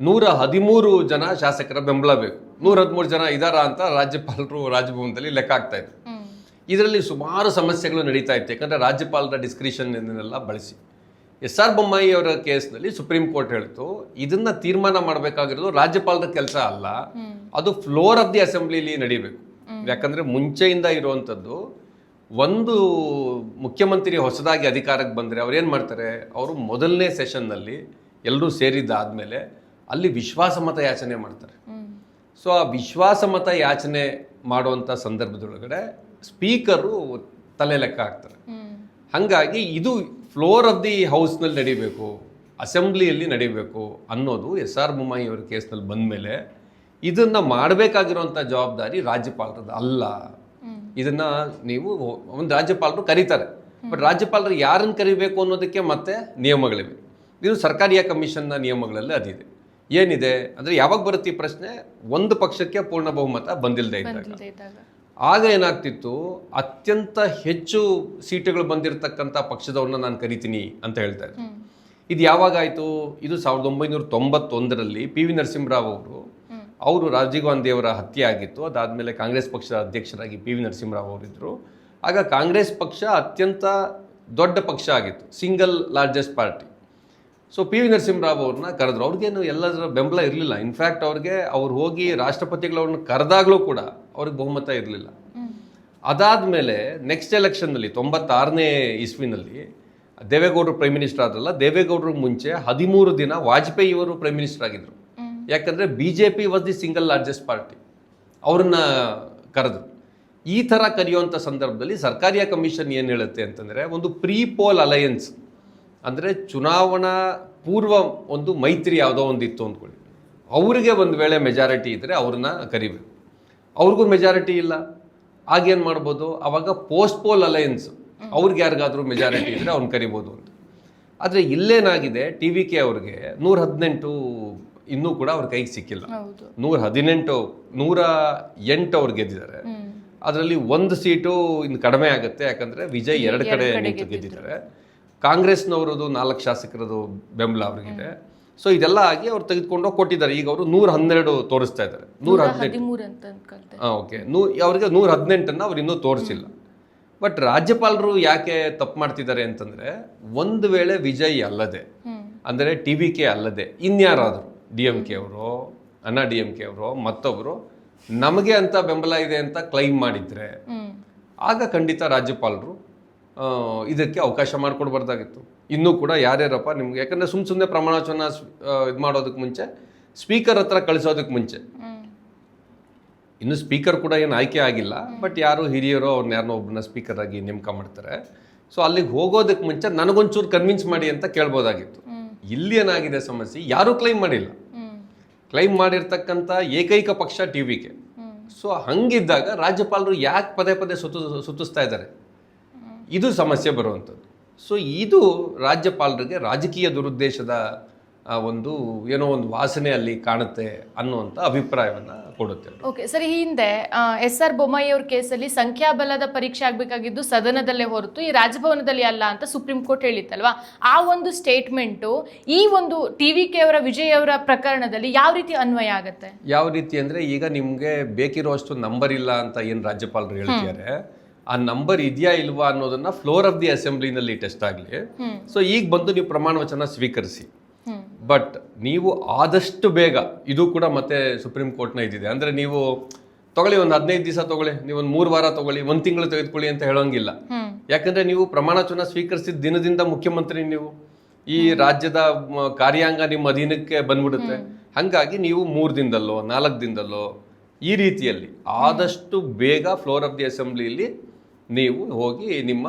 113 ಜನ ಶಾಸಕರ ಬೆಂಬಲ ಬೇಕು. 113 ಜನ ಇದಾರ ಅಂತ ರಾಜ್ಯಪಾಲರು ರಾಜಭವನದಲ್ಲಿ ಲೆಕ್ಕ ಆಗ್ತಾ ಇದ್ರು. ಇದರಲ್ಲಿ ಸುಮಾರು ಸಮಸ್ಯೆಗಳು ನಡೀತಾ ಇತ್ತು. ಯಾಕಂದ್ರೆ ರಾಜ್ಯಪಾಲರ ಡಿಸ್ಕ್ರಿಷನ್ ಇದನ್ನೆಲ್ಲ ಬಳಸಿ SR ಬೊಮ್ಮಾಯಿ ಅವರ ಕೇಸ್ನಲ್ಲಿ ಸುಪ್ರೀಂ ಕೋರ್ಟ್ ಹೇಳ್ತು, ಇದನ್ನ ತೀರ್ಮಾನ ಮಾಡಬೇಕಾಗಿರೋದು ರಾಜ್ಯಪಾಲರ ಕೆಲಸ ಅಲ್ಲ, ಅದು ಫ್ಲೋರ್ ಆಫ್ ದಿ ಅಸೆಂಬ್ಲಿಲಿ ನಡೀಬೇಕು. ಯಾಕಂದ್ರೆ ಮುಂಚೆಯಿಂದ ಇರುವಂಥದ್ದು, ಒಂದು ಮುಖ್ಯಮಂತ್ರಿ ಹೊಸದಾಗಿ ಅಧಿಕಾರಕ್ಕೆ ಬಂದರೆ ಅವ್ರು ಏನು ಮಾಡ್ತಾರೆ, ಅವರು ಮೊದಲನೇ ಸೆಷನ್ನಲ್ಲಿ ಎಲ್ಲರೂ ಸೇರಿದ್ದಾದಮೇಲೆ ಅಲ್ಲಿ ವಿಶ್ವಾಸಮತ ಯಾಚನೆ ಮಾಡ್ತಾರೆ. ಸೊ ಆ ವಿಶ್ವಾಸಮತ ಯಾಚನೆ ಮಾಡುವಂಥ ಸಂದರ್ಭದೊಳಗಡೆ ಸ್ಪೀಕರು ತಲೆ ಲೆಕ್ಕ ಹಾಕ್ತಾರೆ. ಹಾಗಾಗಿ ಇದು ಫ್ಲೋರ್ ಆಫ್ ದಿ ಹೌಸ್ನಲ್ಲಿ ನಡಿಬೇಕು, ಅಸೆಂಬ್ಲಿಯಲ್ಲಿ ನಡಿಬೇಕು ಅನ್ನೋದು SR ಬೊಮ್ಮಾಯಿ ಅವರ ಕೇಸ್ನಲ್ಲಿ ಬಂದಮೇಲೆ ಇದನ್ನು ಮಾಡಬೇಕಾಗಿರುವಂಥ ಜವಾಬ್ದಾರಿ ರಾಜ್ಯಪಾಲರದ್ದು ಅಲ್ಲ. ಇದನ್ನು ನೀವು ಒಂದು ರಾಜ್ಯಪಾಲರು ಕರೀತಾರೆ, ಬಟ್ ರಾಜ್ಯಪಾಲರು ಯಾರನ್ನು ಕರಿಬೇಕು ಅನ್ನೋದಕ್ಕೆ ಮತ್ತೆ ನಿಯಮಗಳಿವೆ. ಇದು ಸರ್ಕಾರಿಯ ಕಮಿಷನ್ನ ನಿಯಮಗಳಲ್ಲಿ ಅದಿದೆ. ಏನಿದೆ ಅಂದರೆ ಯಾವಾಗ ಬರುತ್ತೆ ಈ ಪ್ರಶ್ನೆ, ಒಂದು ಪಕ್ಷಕ್ಕೆ ಪೂರ್ಣ ಬಹುಮತ ಬಂದಿಲ್ಲದೆ ಇದ್ದಾಗ. ಆಗ ಏನಾಗ್ತಿತ್ತು, ಅತ್ಯಂತ ಹೆಚ್ಚು ಸೀಟುಗಳು ಬಂದಿರತಕ್ಕಂಥ ಪಕ್ಷದವ್ರನ್ನ ನಾನು ಕರಿತೀನಿ ಅಂತ ಹೇಳ್ತಾ ಇದ್ರು. ಇದು ಯಾವಾಗಾಯಿತು, ಇದು 1991ರಲ್ಲಿ PV ನರಸಿಂಹರಾವ್ ಅವರು ರಾಜೀವ್ ಗಾಂಧಿ ಅವರ ಹತ್ಯೆ ಆಗಿತ್ತು. ಅದಾದಮೇಲೆ ಕಾಂಗ್ರೆಸ್ ಪಕ್ಷದ ಅಧ್ಯಕ್ಷರಾಗಿ PV ನರಸಿಂಹರಾವ್ ಅವರಿದ್ದರು. ಆಗ ಕಾಂಗ್ರೆಸ್ ಪಕ್ಷ ಅತ್ಯಂತ ದೊಡ್ಡ ಪಕ್ಷ ಆಗಿತ್ತು, single largest party. So PV Narasimha Rao ಅವ್ರನ್ನ ಕರೆದ್ರು. ಅವ್ರಿಗೇನು ಎಲ್ಲದರ ಬೆಂಬಲ ಇರಲಿಲ್ಲ. ಇನ್ಫ್ಯಾಕ್ಟ್ ಅವ್ರು ಹೋಗಿ ರಾಷ್ಟ್ರಪತಿಗಳವ್ರನ್ನ ಕರೆದಾಗಲೂ ಕೂಡ ಅವ್ರಿಗೆ ಬಹುಮತ ಇರಲಿಲ್ಲ. ಅದಾದಮೇಲೆ ನೆಕ್ಸ್ಟ್ ಎಲೆಕ್ಷನ್ನಲ್ಲಿ 96ನೇ ಇಸ್ವಿನಲ್ಲಿ ದೇವೇಗೌಡರು ಪ್ರೈಮ್ ಮಿನಿಸ್ಟರ್ ಆದ್ರಲ್ಲ, ದೇವೇಗೌಡರಿಗೆ ಮುಂಚೆ 13 ದಿನ ವಾಜಪೇಯಿ ಅವರು ಪ್ರೈಮ್ ಮಿನಿಸ್ಟರ್ ಆಗಿದ್ರು. ಯಾಕಂದರೆ BJP was the single largest party. ಅವ್ರನ್ನ ಕರೆದ್ರು. ಈ ಥರ ಕರೆಯುವಂಥ ಸಂದರ್ಭದಲ್ಲಿ ಸರ್ಕಾರಿಯ ಕಮಿಷನ್ ಏನು ಹೇಳುತ್ತೆ ಅಂತಂದರೆ ಒಂದು ಪ್ರೀ ಪೋಲ್ ಅಲಯನ್ಸ್, ಅಂದರೆ ಚುನಾವಣಾ ಪೂರ್ವ ಒಂದು ಮೈತ್ರಿ ಯಾವುದೋ ಒಂದು ಇತ್ತು ಅಂದ್ಕೊಳ್ಳಿ, ಅವರಿಗೆ ಒಂದು ವೇಳೆ ಮೆಜಾರಿಟಿ ಇದ್ದರೆ ಅವ್ರನ್ನ ಕರಿಬೇಕು. ಅವ್ರಿಗೂ ಮೆಜಾರಿಟಿ ಇಲ್ಲ, ಆಗೇನು ಮಾಡ್ಬೋದು, ಅವಾಗ ಪೋಸ್ಟ್ ಪೋಲ್ ಅಲಯನ್ಸ್, ಅವ್ರಿಗೆ ಯಾರಿಗಾದ್ರೂ ಮೆಜಾರಿಟಿ ಇದ್ದರೆ ಅವ್ರನ್ನ ಕರಿಬೋದು ಅಂತ. ಆದರೆ ಇಲ್ಲೇನಾಗಿದೆ, ಟಿ ವಿ ಕೆ ಅವ್ರಿಗೆ 118 ಇನ್ನೂ ಕೂಡ ಅವ್ರ ಕೈಗೆ ಸಿಕ್ಕಿಲ್ಲ. 108 ಅವ್ರು ಗೆದ್ದಿದ್ದಾರೆ. ಅದರಲ್ಲಿ ಒಂದು ಸೀಟು ಇನ್ನು ಕಡಿಮೆ ಆಗುತ್ತೆ, ಯಾಕಂದರೆ ವಿಜಯ್ 2 ಕಡೆ ನಿಂತು ಗೆದ್ದಿದ್ದಾರೆ. ಕಾಂಗ್ರೆಸ್ನವರದು 4 ಶಾಸಕರದು ಬೆಂಬಲ ಅವ್ರಿಗಿದೆ. ಸೊ ಇದೆಲ್ಲ ಆಗಿ ಅವ್ರು ತೆಗೆದುಕೊಂಡು ಕೊಟ್ಟಿದ್ದಾರೆ. ಈಗ ಅವರು 112 ತೋರಿಸ್ತಾ ಇದ್ದಾರೆ. 118 ಓಕೆ, ಅವ್ರಿಗೆ 118 ಅವ್ರು ಇನ್ನೂ ತೋರಿಸಿಲ್ಲ. ಬಟ್ ರಾಜ್ಯಪಾಲರು ಯಾಕೆ ತಪ್ಪು ಮಾಡ್ತಿದ್ದಾರೆ ಅಂತಂದರೆ, ಒಂದು ವೇಳೆ ವಿಜಯ್ ಅಲ್ಲದೆ, ಅಂದರೆ ಟಿ ವಿ ಕೆ ಅಲ್ಲದೆ ಇನ್ಯಾರಾದರೂ DMK ಅವರೋ ಅಣ್ಣಾ DMK ಅವರೋ ಮತ್ತೊಬ್ಬರು ನಮಗೆ ಅಂತ ಬೆಂಬಲ ಇದೆ ಅಂತ ಕ್ಲೈಮ್ ಮಾಡಿದರೆ ಆಗ ಖಂಡಿತ ರಾಜ್ಯಪಾಲರು ಇದಕ್ಕೆ ಅವಕಾಶ ಮಾಡಿಕೊಡ್ಬಾರ್ದಾಗಿತ್ತು. ಇನ್ನೂ ಕೂಡ ಯಾರ್ಯಾರಪ್ಪ ನಿಮ್ಗೆ, ಯಾಕಂದರೆ ಸುಮ್ಮನೆ ಪ್ರಮಾಣ ವಚನ ಇದು ಮಾಡೋದಕ್ಕೆ ಮುಂಚೆ ಸ್ಪೀಕರ್ ಹತ್ರ ಕಳಿಸೋದಕ್ಕೆ ಮುಂಚೆ, ಇನ್ನು ಸ್ಪೀಕರ್ ಕೂಡ ಏನು ಆಯ್ಕೆ ಆಗಿಲ್ಲ, ಬಟ್ ಯಾರು ಹಿರಿಯರೋ ಅವ್ರನ್ನ ಯಾರನ್ನೋ ಒಬ್ಬರನ್ನ ಸ್ಪೀಕರ್ ಆಗಿ ನೇಮಕ ಮಾಡ್ತಾರೆ. ಸೊ ಅಲ್ಲಿಗೆ ಹೋಗೋದಕ್ಕೆ ಮುಂಚೆ ನನಗೊಂಚೂರು ಕನ್ವಿನ್ಸ್ ಮಾಡಿ ಅಂತ ಕೇಳ್ಬೋದಾಗಿತ್ತು. ಇಲ್ಲಿ ಏನಾಗಿದೆ ಸಮಸ್ಯೆ, ಯಾರೂ ಕ್ಲೈಮ್ ಮಾಡಿಲ್ಲ. ಕ್ಲೈಮ್ ಮಾಡಿರ್ತಕ್ಕಂಥ ಏಕೈಕ ಪಕ್ಷ TVK. ಸೊ ಹಂಗಿದ್ದಾಗ ರಾಜ್ಯಪಾಲರು ಯಾಕೆ ಪದೇ ಪದೇ ಸುತ್ತಿಸ್ತಾ ಇದ್ದಾರೆ, ಇದು ಸಮಸ್ಯೆ ಬರುವಂಥದ್ದು. ಸೊ ಇದು ರಾಜ್ಯಪಾಲರಿಗೆ ರಾಜಕೀಯ ದುರುದ್ದೇಶದ ಒಂದು ಏನೋ ಒಂದು ವಾಸನೆ ಅಲ್ಲಿ ಕಾಣುತ್ತೆ ಅನ್ನುವಂಥ ಅಭಿಪ್ರಾಯವನ್ನು ಕೊಡುತ್ತೆ. ಓಕೆ ಸರಿ, ಈ ಹಿಂದೆ SR ಬೊಮ್ಮಾಯಿ ಅವ್ರ ಕೇಸಲ್ಲಿ ಸಂಖ್ಯಾಬಲದ ಪರೀಕ್ಷೆ ಆಗಬೇಕಾಗಿದ್ದು ಸದನದಲ್ಲೇ ಹೊರತು ಈ ರಾಜಭವನದಲ್ಲಿ ಅಲ್ಲ ಅಂತ ಸುಪ್ರೀಂ ಕೋರ್ಟ್ ಹೇಳಿತ್ತಲ್ವಾ, ಆ ಒಂದು ಸ್ಟೇಟ್ಮೆಂಟು ಈ ಒಂದು TVK ಅವರ ವಿಜಯ್ ಅವರ ಪ್ರಕರಣದಲ್ಲಿ ಯಾವ ರೀತಿ ಅನ್ವಯ ಆಗುತ್ತೆ? ಯಾವ ರೀತಿ ಅಂದರೆ, ಈಗ ನಿಮಗೆ ಬೇಕಿರುವಷ್ಟು ನಂಬರ್ ಇಲ್ಲ ಅಂತ ಏನು ರಾಜ್ಯಪಾಲರು ಹೇಳ್ತಿದ್ದಾರೆ, ಆ ನಂಬರ್ ಇದೆಯಾ ಇಲ್ವಾ ಅನ್ನೋದನ್ನ ಫ್ಲೋರ್ ಆಫ್ ದಿ ಅಸೆಂಬ್ಲಿನಲ್ಲಿ ಟೆಸ್ಟ್ ಆಗಲಿ. ಸೊ ಈಗ ಬಂದು ನೀವು ಪ್ರಮಾಣ ವಚನ ಸ್ವೀಕರಿಸಿ. ಬಟ್ ನೀವು ಆದಷ್ಟು ಬೇಗ, ಇದು ಕೂಡ ಮತ್ತೆ ಸುಪ್ರೀಂ ಕೋರ್ಟ್ನ ಇದಿದೆ, ಅಂದರೆ ನೀವು ತಗೊಳ್ಳಿ ಒಂದು 15 ದಿವಸ ತಗೊಳ್ಳಿ, ನೀವು ಒಂದು 3 ವಾರ ತಗೊಳ್ಳಿ, 1 ತಿಂಗಳು ತೆಗೆದುಕೊಳ್ಳಿ ಅಂತ ಹೇಳೋಂಗಿಲ್ಲ. ಯಾಕಂದ್ರೆ ನೀವು ಪ್ರಮಾಣ ವಚನ ಸ್ವೀಕರಿಸಿದ ದಿನದಿಂದ ಮುಖ್ಯಮಂತ್ರಿ, ನೀವು ಈ ರಾಜ್ಯದ ಕಾರ್ಯಾಂಗ ನಿಮ್ಮ ಅಧೀನಕ್ಕೆ ಬಂದ್ಬಿಡುತ್ತೆ. ಹಾಗಾಗಿ ನೀವು 3 ದಿನದಲ್ಲೋ 4 ದಿನದಲ್ಲೋ ಈ ರೀತಿಯಲ್ಲಿ ಆದಷ್ಟು ಬೇಗ ಫ್ಲೋರ್ ಆಫ್ ದಿ ಅಸೆಂಬ್ಲಿಯಲ್ಲಿ ನೀವು ಹೋಗಿ ನಿಮ್ಮ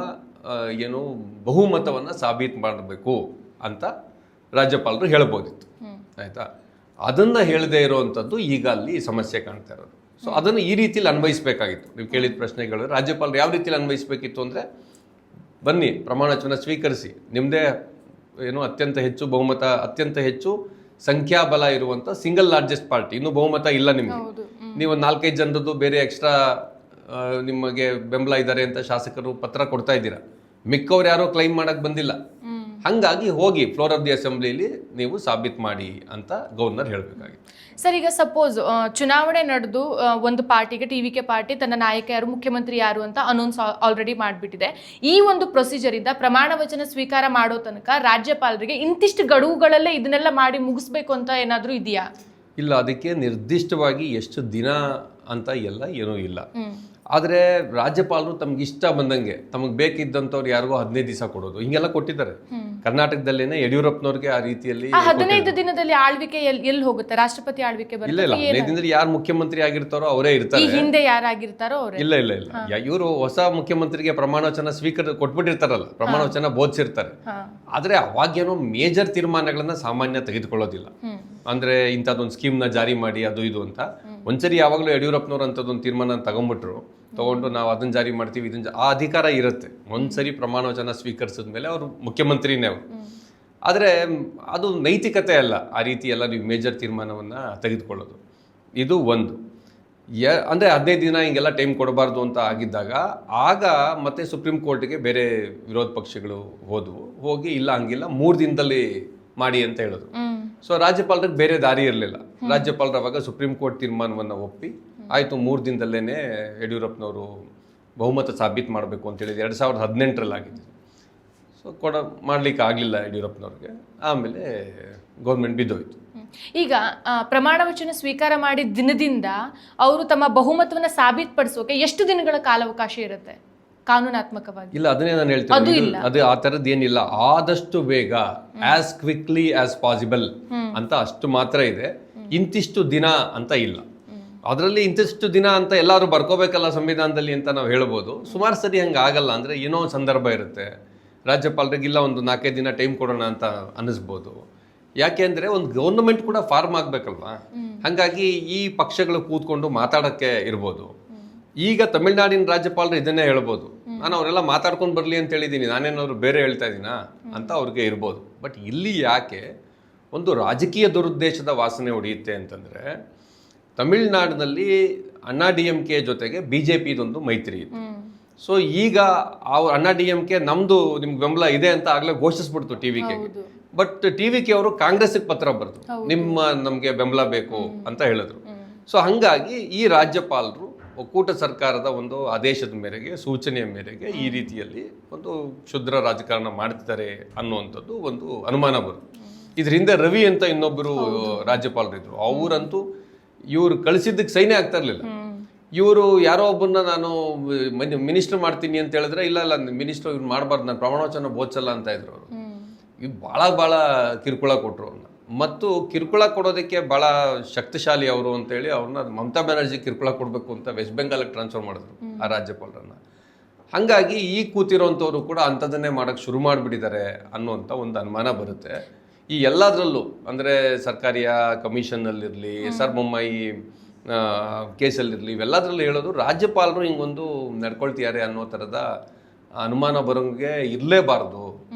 ಏನು ಬಹುಮತವನ್ನು ಸಾಬೀತು ಮಾಡಬೇಕು ಅಂತ ರಾಜ್ಯಪಾಲರು ಹೇಳ್ಬೋದಿತ್ತು. ಆಯ್ತಾ, ಅದನ್ನು ಹೇಳದೇ ಇರೋವಂಥದ್ದು ಈಗ ಅಲ್ಲಿ ಸಮಸ್ಯೆ ಕಾಣ್ತಾ ಇರೋದು. ಸೊ ಅದನ್ನು ಈ ರೀತಿಯಲ್ಲಿ ಅನ್ವಯಿಸಬೇಕಾಗಿತ್ತು. ನೀವು ಕೇಳಿದ ಪ್ರಶ್ನೆಗಳು ರಾಜ್ಯಪಾಲರು ಯಾವ ರೀತಿಯಲ್ಲಿ ಅನ್ವಯಿಸಬೇಕಿತ್ತು ಅಂದರೆ, ಬನ್ನಿ ಪ್ರಮಾಣ ವಚನ ಸ್ವೀಕರಿಸಿ, ನಿಮ್ಮದೇ ಏನು ಅತ್ಯಂತ ಹೆಚ್ಚು ಬಹುಮತ, ಅತ್ಯಂತ ಹೆಚ್ಚು ಸಂಖ್ಯಾಬಲ ಇರುವಂಥ ಸಿಂಗಲ್ ಲಾರ್ಜೆಸ್ಟ್ ಪಾರ್ಟಿ, ಇನ್ನೂ ಬಹುಮತ ಇಲ್ಲ ನಿಮಗೆ, ನೀವು 4-5 ಜನರದ್ದು ಬೇರೆ ಎಕ್ಸ್ಟ್ರಾ ನಿಮಗೆ ಬೆಂಬಲ ಇದ್ದಾರೆ ಅಂತ ಶಾಸಕರು ಪತ್ರ ಕೊಡ್ತಾ ಇದ್ದೀರಾ, ಮಿಕ್ಕವ್ರು ಯಾರೋ ಕ್ಲೈಮ್ ಮಾಡಕ್ಕೆ ಬಂದಿಲ್ಲ. ಹಾಗಾಗಿ ಹೋಗಿ ಫ್ಲೋರ್ ಆಫ್ ದಿ ಅಸೆಂಬ್ಲಿಲಿ ನೀವು ಸಾಬೀತು ಮಾಡಿ ಅಂತ ಗವರ್ನರ್ ಹೇಳಬೇಕಾಗಿತ್ತು. ಸರ್, ಈಗ ಸಪೋಸ್ ಚುನಾವಣೆ ನಡೆದು ಒಂದು ಪಾರ್ಟಿಗೆ TVK ಪಾರ್ಟಿ ತನ್ನ ನಾಯಕ ಯಾರು, ಮುಖ್ಯಮಂತ್ರಿ ಯಾರು ಅಂತ ಅನೌನ್ಸ್ ಆಲ್ರೆಡಿ ಮಾಡಿಬಿಟ್ಟಿದೆ. ಈ ಒಂದು ಪ್ರೊಸೀಜರ್ ಇಂದ ಪ್ರಮಾಣ ವಚನ ಸ್ವೀಕಾರ ಮಾಡೋ ತನಕ ರಾಜ್ಯಪಾಲರಿಗೆ ಇಂತಿಷ್ಟು ಗಡುವುಗಳಲ್ಲೇ ಇದನ್ನೆಲ್ಲ ಮಾಡಿ ಮುಗಿಸ್ಬೇಕು ಅಂತ ಏನಾದರೂ ಇದೆಯಾ? ಇಲ್ಲ, ಅದಕ್ಕೆ ನಿರ್ದಿಷ್ಟವಾಗಿ ಎಷ್ಟು ದಿನ ಅಂತ ಎಲ್ಲ ಏನೂ ಇಲ್ಲ. ಆದರೆ ರಾಜ್ಯಪಾಲರು ತಮ್ಗೆ ಇಷ್ಟ ಬಂದಂಗೆ ತಮಗೆ ಬೇಕಿದ್ದಂಥವ್ರು ಯಾರಿಗೋ 15 ದಿವಸ ಕೊಡೋದು, ಹಿಂಗೆಲ್ಲ ಕೊಟ್ಟಿದ್ದಾರೆ. ಕರ್ನಾಟಕದಲ್ಲೇನೆ ಯಡಿಯೂರಪ್ಪನವ್ರಿಗೆ ಆ ರೀತಿಯಲ್ಲಿ 15 ದಿನದಲ್ಲಿ ಆಳ್ವಿಕೆ ಎಲ್ಲಿ ಹೋಗುತ್ತೆ? ರಾಷ್ಟ್ರಪತಿ ಆಳ್ವಿಕೆ ಇಲ್ಲ ಇಲ್ಲ, 15 ದಿನದಲ್ಲಿ ಯಾರು ಮುಖ್ಯಮಂತ್ರಿ ಆಗಿರ್ತಾರೋ ಅವರೇ ಇರ್ತಾರೆ. ಹಿಂದೆ ಯಾರಾಗಿರ್ತಾರೋ ಅವರೇ. ಇಲ್ಲ ಇಲ್ಲ ಇಲ್ಲ, ಇವರು ಹೊಸ ಮುಖ್ಯಮಂತ್ರಿಗೆ ಪ್ರಮಾಣ ವಚನ ಕೊಟ್ಬಿಟ್ಟಿರ್ತಾರಲ್ಲ, ಪ್ರಮಾಣ ವಚನ ಬೋಧಿಸಿರ್ತಾರೆ. ಆದ್ರೆ ಅವಾಗೇನೋ ಮೇಜರ್ ತೀರ್ಮಾನಗಳನ್ನ ಸಾಮಾನ್ಯ ತೆಗೆದುಕೊಳ್ಳೋದಿಲ್ಲ. ಅಂದ್ರೆ ಇಂಥದ್ದೊಂದು ಸ್ಕೀಮ್ನ ಜಾರಿ ಮಾಡಿ ಅದು ಇದು ಅಂತ ಒಂದ್ಸರಿ ಯಾವಾಗಲೂ ಯಡಿಯೂರಪ್ಪನವ್ರು ಅಂಥದ್ದೊಂದು ತೀರ್ಮಾನ ತಗೊಂಡು ನಾವು ಅದನ್ನ ಜಾರಿ ಮಾಡ್ತೀವಿ, ಇದನ್ನ ಆ ಅಧಿಕಾರ ಇರುತ್ತೆ. ಒಂದ್ಸರಿ ಪ್ರಮಾಣ ವಚನ ಸ್ವೀಕರಿಸಿದ ಮೇಲೆ ಅವರು ಮುಖ್ಯಮಂತ್ರಿನೇ ಅವರು. ಆದರೆ ಅದು ನೈತಿಕತೆ ಅಲ್ಲ ಆ ರೀತಿ ಎಲ್ಲ ನೀವು ಮೇಜರ್ ತೀರ್ಮಾನವನ್ನು ತೆಗೆದುಕೊಳ್ಳೋದು. ಇದು ಒಂದು ಅಂದರೆ 15 ದಿನ ಹಿಂಗೆಲ್ಲ ಟೈಮ್ ಕೊಡಬಾರ್ದು ಅಂತ ಆಗಿದ್ದಾಗ ಆಗ ಮತ್ತೆ ಸುಪ್ರೀಂ ಕೋರ್ಟ್ಗೆ ಬೇರೆ ವಿರೋಧ ಪಕ್ಷಗಳು ಹೋಗಿ ಇಲ್ಲ ಹಂಗಿಲ್ಲ 3 ದಿನದಲ್ಲಿ ಮಾಡಿ ಅಂತ ಹೇಳೋದು. ಸೊ ರಾಜ್ಯಪಾಲರಿಗೆ ಬೇರೆ ದಾರಿ ಇರಲಿಲ್ಲ. ರಾಜ್ಯಪಾಲರು ಅವಾಗ ಸುಪ್ರೀಂ ಕೋರ್ಟ್ ತೀರ್ಮಾನವನ್ನು ಒಪ್ಪಿ ಆಯಿತು 3 ದಿನದಲ್ಲೇ ಯಡಿಯೂರಪ್ಪನವರು ಬಹುಮತ ಸಾಬೀತು ಮಾಡಬೇಕು ಅಂತ ಹೇಳಿದ್ರು. 2018ರಲ್ಲಿ ಆಗಿದೆ. ಸೊ ಮಾಡಲಿಕ್ಕೆ ಆಗಲಿಲ್ಲ ಯಡಿಯೂರಪ್ಪನವ್ರಿಗೆ. ಆಮೇಲೆ ಗೌರ್ಮೆಂಟ್ ಬಿದ್ದೋಯ್ತು. ಈಗ ಪ್ರಮಾಣ ವಚನ ಸ್ವೀಕಾರ ಮಾಡಿದ ದಿನದಿಂದ ಅವರು ತಮ್ಮ ಬಹುಮತವನ್ನು ಸಾಬೀತುಪಡಿಸೋಕೆ ಎಷ್ಟು ದಿನಗಳ ಕಾಲಾವಕಾಶ ಇರುತ್ತೆ ಕಾನೂನಾತ್ಮಕವಾಗಿ? ಇಲ್ಲ, ಅದನ್ನೇ ನಾನು ಹೇಳ್ತೀನಿ. ಅದು ಆ ಥರದ್ದು ಏನಿಲ್ಲ. ಆದಷ್ಟು ಬೇಗ, ಆಸ್ ಕ್ವಿಕ್ಲಿ ಆಸ್ ಪಾಸಿಬಲ್ ಅಂತ ಅಷ್ಟು ಮಾತ್ರ ಇದೆ. ಇಂತಿಷ್ಟು ದಿನ ಅಂತ ಇಲ್ಲ. ಅದರಲ್ಲಿ ಇಂತಿಷ್ಟು ದಿನ ಅಂತ ಎಲ್ಲರೂ ಬರ್ಕೋಬೇಕಲ್ಲ ಸಂವಿಧಾನದಲ್ಲಿ ಅಂತ ನಾವು ಹೇಳ್ಬೋದು. ಸುಮಾರು ಸರಿ ಹಂಗೆ ಆಗಲ್ಲ. ಅಂದರೆ ಏನೋ ಒಂದು ಸಂದರ್ಭ ಇರುತ್ತೆ, ರಾಜ್ಯಪಾಲರಿಗಿಲ್ಲ ಒಂದು 4-5 ದಿನ ಟೈಮ್ ಕೊಡೋಣ ಅಂತ ಅನ್ನಿಸ್ಬೋದು. ಯಾಕೆ ಅಂದರೆ ಒಂದು ಗೌರ್ನಮೆಂಟ್ ಕೂಡ ಫಾರ್ಮ್ ಆಗಬೇಕಲ್ವಾ. ಹಾಗಾಗಿ ಈ ಪಕ್ಷಗಳು ಕೂತ್ಕೊಂಡು ಮಾತಾಡೋಕ್ಕೆ ಇರ್ಬೋದು. ಈಗ ತಮಿಳ್ನಾಡಿನ ರಾಜ್ಯಪಾಲರು ಇದನ್ನೇ ಹೇಳ್ಬೋದು, ನಾನು ಅವರೆಲ್ಲ ಮಾತಾಡ್ಕೊಂಡು ಬರಲಿ ಅಂತ ಹೇಳಿದ್ದೀನಿ, ನಾನೇನಾದ್ರು ಬೇರೆ ಹೇಳ್ತಾ ಇದ್ದೀನಾ ಅಂತ ಅವ್ರಿಗೆ ಇರ್ಬೋದು. ಬಟ್ ಇಲ್ಲಿ ಯಾಕೆ ಒಂದು ರಾಜಕೀಯ ದುರುದ್ದೇಶದ ವಾಸನೆ ಹೊಡೆಯುತ್ತೆ ಅಂತಂದರೆ, ತಮಿಳ್ನಾಡಿನಲ್ಲಿ ಅಣ್ಣಾ ಡಿ ಎಂ ಕೆ ಜೊತೆಗೆ BJP ಇದೊಂದು ಮೈತ್ರಿ ಇತ್ತು. ಸೊ ಈಗ ಅವ್ರು ಅಣ್ಣಾ ಡಿ ಎಂ ಕೆ ನಮ್ಮದು ನಿಮ್ಗೆ ಬೆಂಬಲ ಇದೆ ಅಂತ ಆಗಲೇ ಘೋಷಿಸ್ಬಿಡ್ತು TVK. ಬಟ್ TVK ಅವರು ಕಾಂಗ್ರೆಸ್ಗೆ ಪತ್ರ ಬರೆದು ನಮಗೆ ಬೆಂಬಲ ಬೇಕು ಅಂತ ಹೇಳಿದ್ರು. ಸೊ ಹಾಗಾಗಿ ಈ ರಾಜ್ಯಪಾಲರು ಒಕ್ಕೂಟ ಸರ್ಕಾರದ ಒಂದು ಆದೇಶದ ಮೇರೆಗೆ, ಸೂಚನೆಯ ಮೇರೆಗೆ ಈ ರೀತಿಯಲ್ಲಿ ಒಂದು ಕ್ಷುದ್ರ ರಾಜಕಾರಣ ಮಾಡ್ತಿದ್ದಾರೆ ಅನ್ನುವಂಥದ್ದು ಒಂದು ಅನುಮಾನ ಬರುತ್ತೆ. ಇದ್ರ ಹಿಂದೆ ರವಿ ಅಂತ ಇನ್ನೊಬ್ಬರು ರಾಜ್ಯಪಾಲರು ಇದ್ರು, ಅವರಂತೂ ಇವರು ಕಳಿಸಿದ್ದಕ್ಕೆ ಸೈನ್ಯ ಆಗ್ತಾ ಇರಲಿಲ್ಲ. ಇವರು ಯಾರೋ ಒಬ್ಬರನ್ನ ನಾನು ಮಿನಿಸ್ಟರ್ ಮಾಡ್ತೀನಿ ಅಂತ ಹೇಳಿದ್ರೆ, ಇಲ್ಲ ಮಿನಿಸ್ಟರ್ ಇವ್ರು ಮಾಡಬಾರ್ದು, ನಾನು ಪ್ರಮಾಣವಚನ ಬೋಧಿಸಲ್ಲ ಅಂತ ಇದ್ರು ಅವರು. ಇವು ಭಾಳ ಕಿರುಕುಳ ಕೊಟ್ಟರು ಅವ್ರನ್ನ. ಮತ್ತು ಕಿರುಕುಳ ಕೊಡೋದಕ್ಕೆ ಭಾಳ ಶಕ್ತಿಶಾಲಿ ಅವರು ಅಂತೇಳಿ ಅವ್ರನ್ನ ಮಮತಾ ಬ್ಯಾನರ್ಜಿ ಕಿರುಕುಳ ಕೊಡಬೇಕು ಅಂತ ವೆಸ್ಟ್ ಬೆಂಗಾಲ್ಗೆ ಟ್ರಾನ್ಸ್ಫರ್ ಮಾಡಿದ್ರು ಆ ರಾಜ್ಯಪಾಲರನ್ನ. ಹಾಗಾಗಿ ಈ ಕೂತಿರೋಂಥವ್ರು ಕೂಡ ಅಂಥದ್ದನ್ನೇ ಮಾಡೋಕ್ಕೆ ಶುರು ಮಾಡಿಬಿಟ್ಟಿದ್ದಾರೆ ಅನ್ನುವಂಥ ಒಂದು ಅನುಮಾನ ಬರುತ್ತೆ. ಈ ಎಲ್ಲದರಲ್ಲೂ ಅಂದರೆ ಸರ್ಕಾರಿಯ ಕಮಿಷನ್ನಲ್ಲಿರಲಿ, ಸರ್ ಬೊಮ್ಮಾಯಿ ಕೇಸಲ್ಲಿರಲಿ, ಇವೆಲ್ಲದರಲ್ಲೂ ಹೇಳೋದು ರಾಜ್ಯಪಾಲರು ಹಿಂಗೊಂದು ನಡ್ಕೊಳ್ತಿದ್ದಾರೆ ಅನ್ನೋ ಥರದ ಅನುಮಾನ ಬರೋಂಗೆ ಇರಲೇಬಾರ್ದು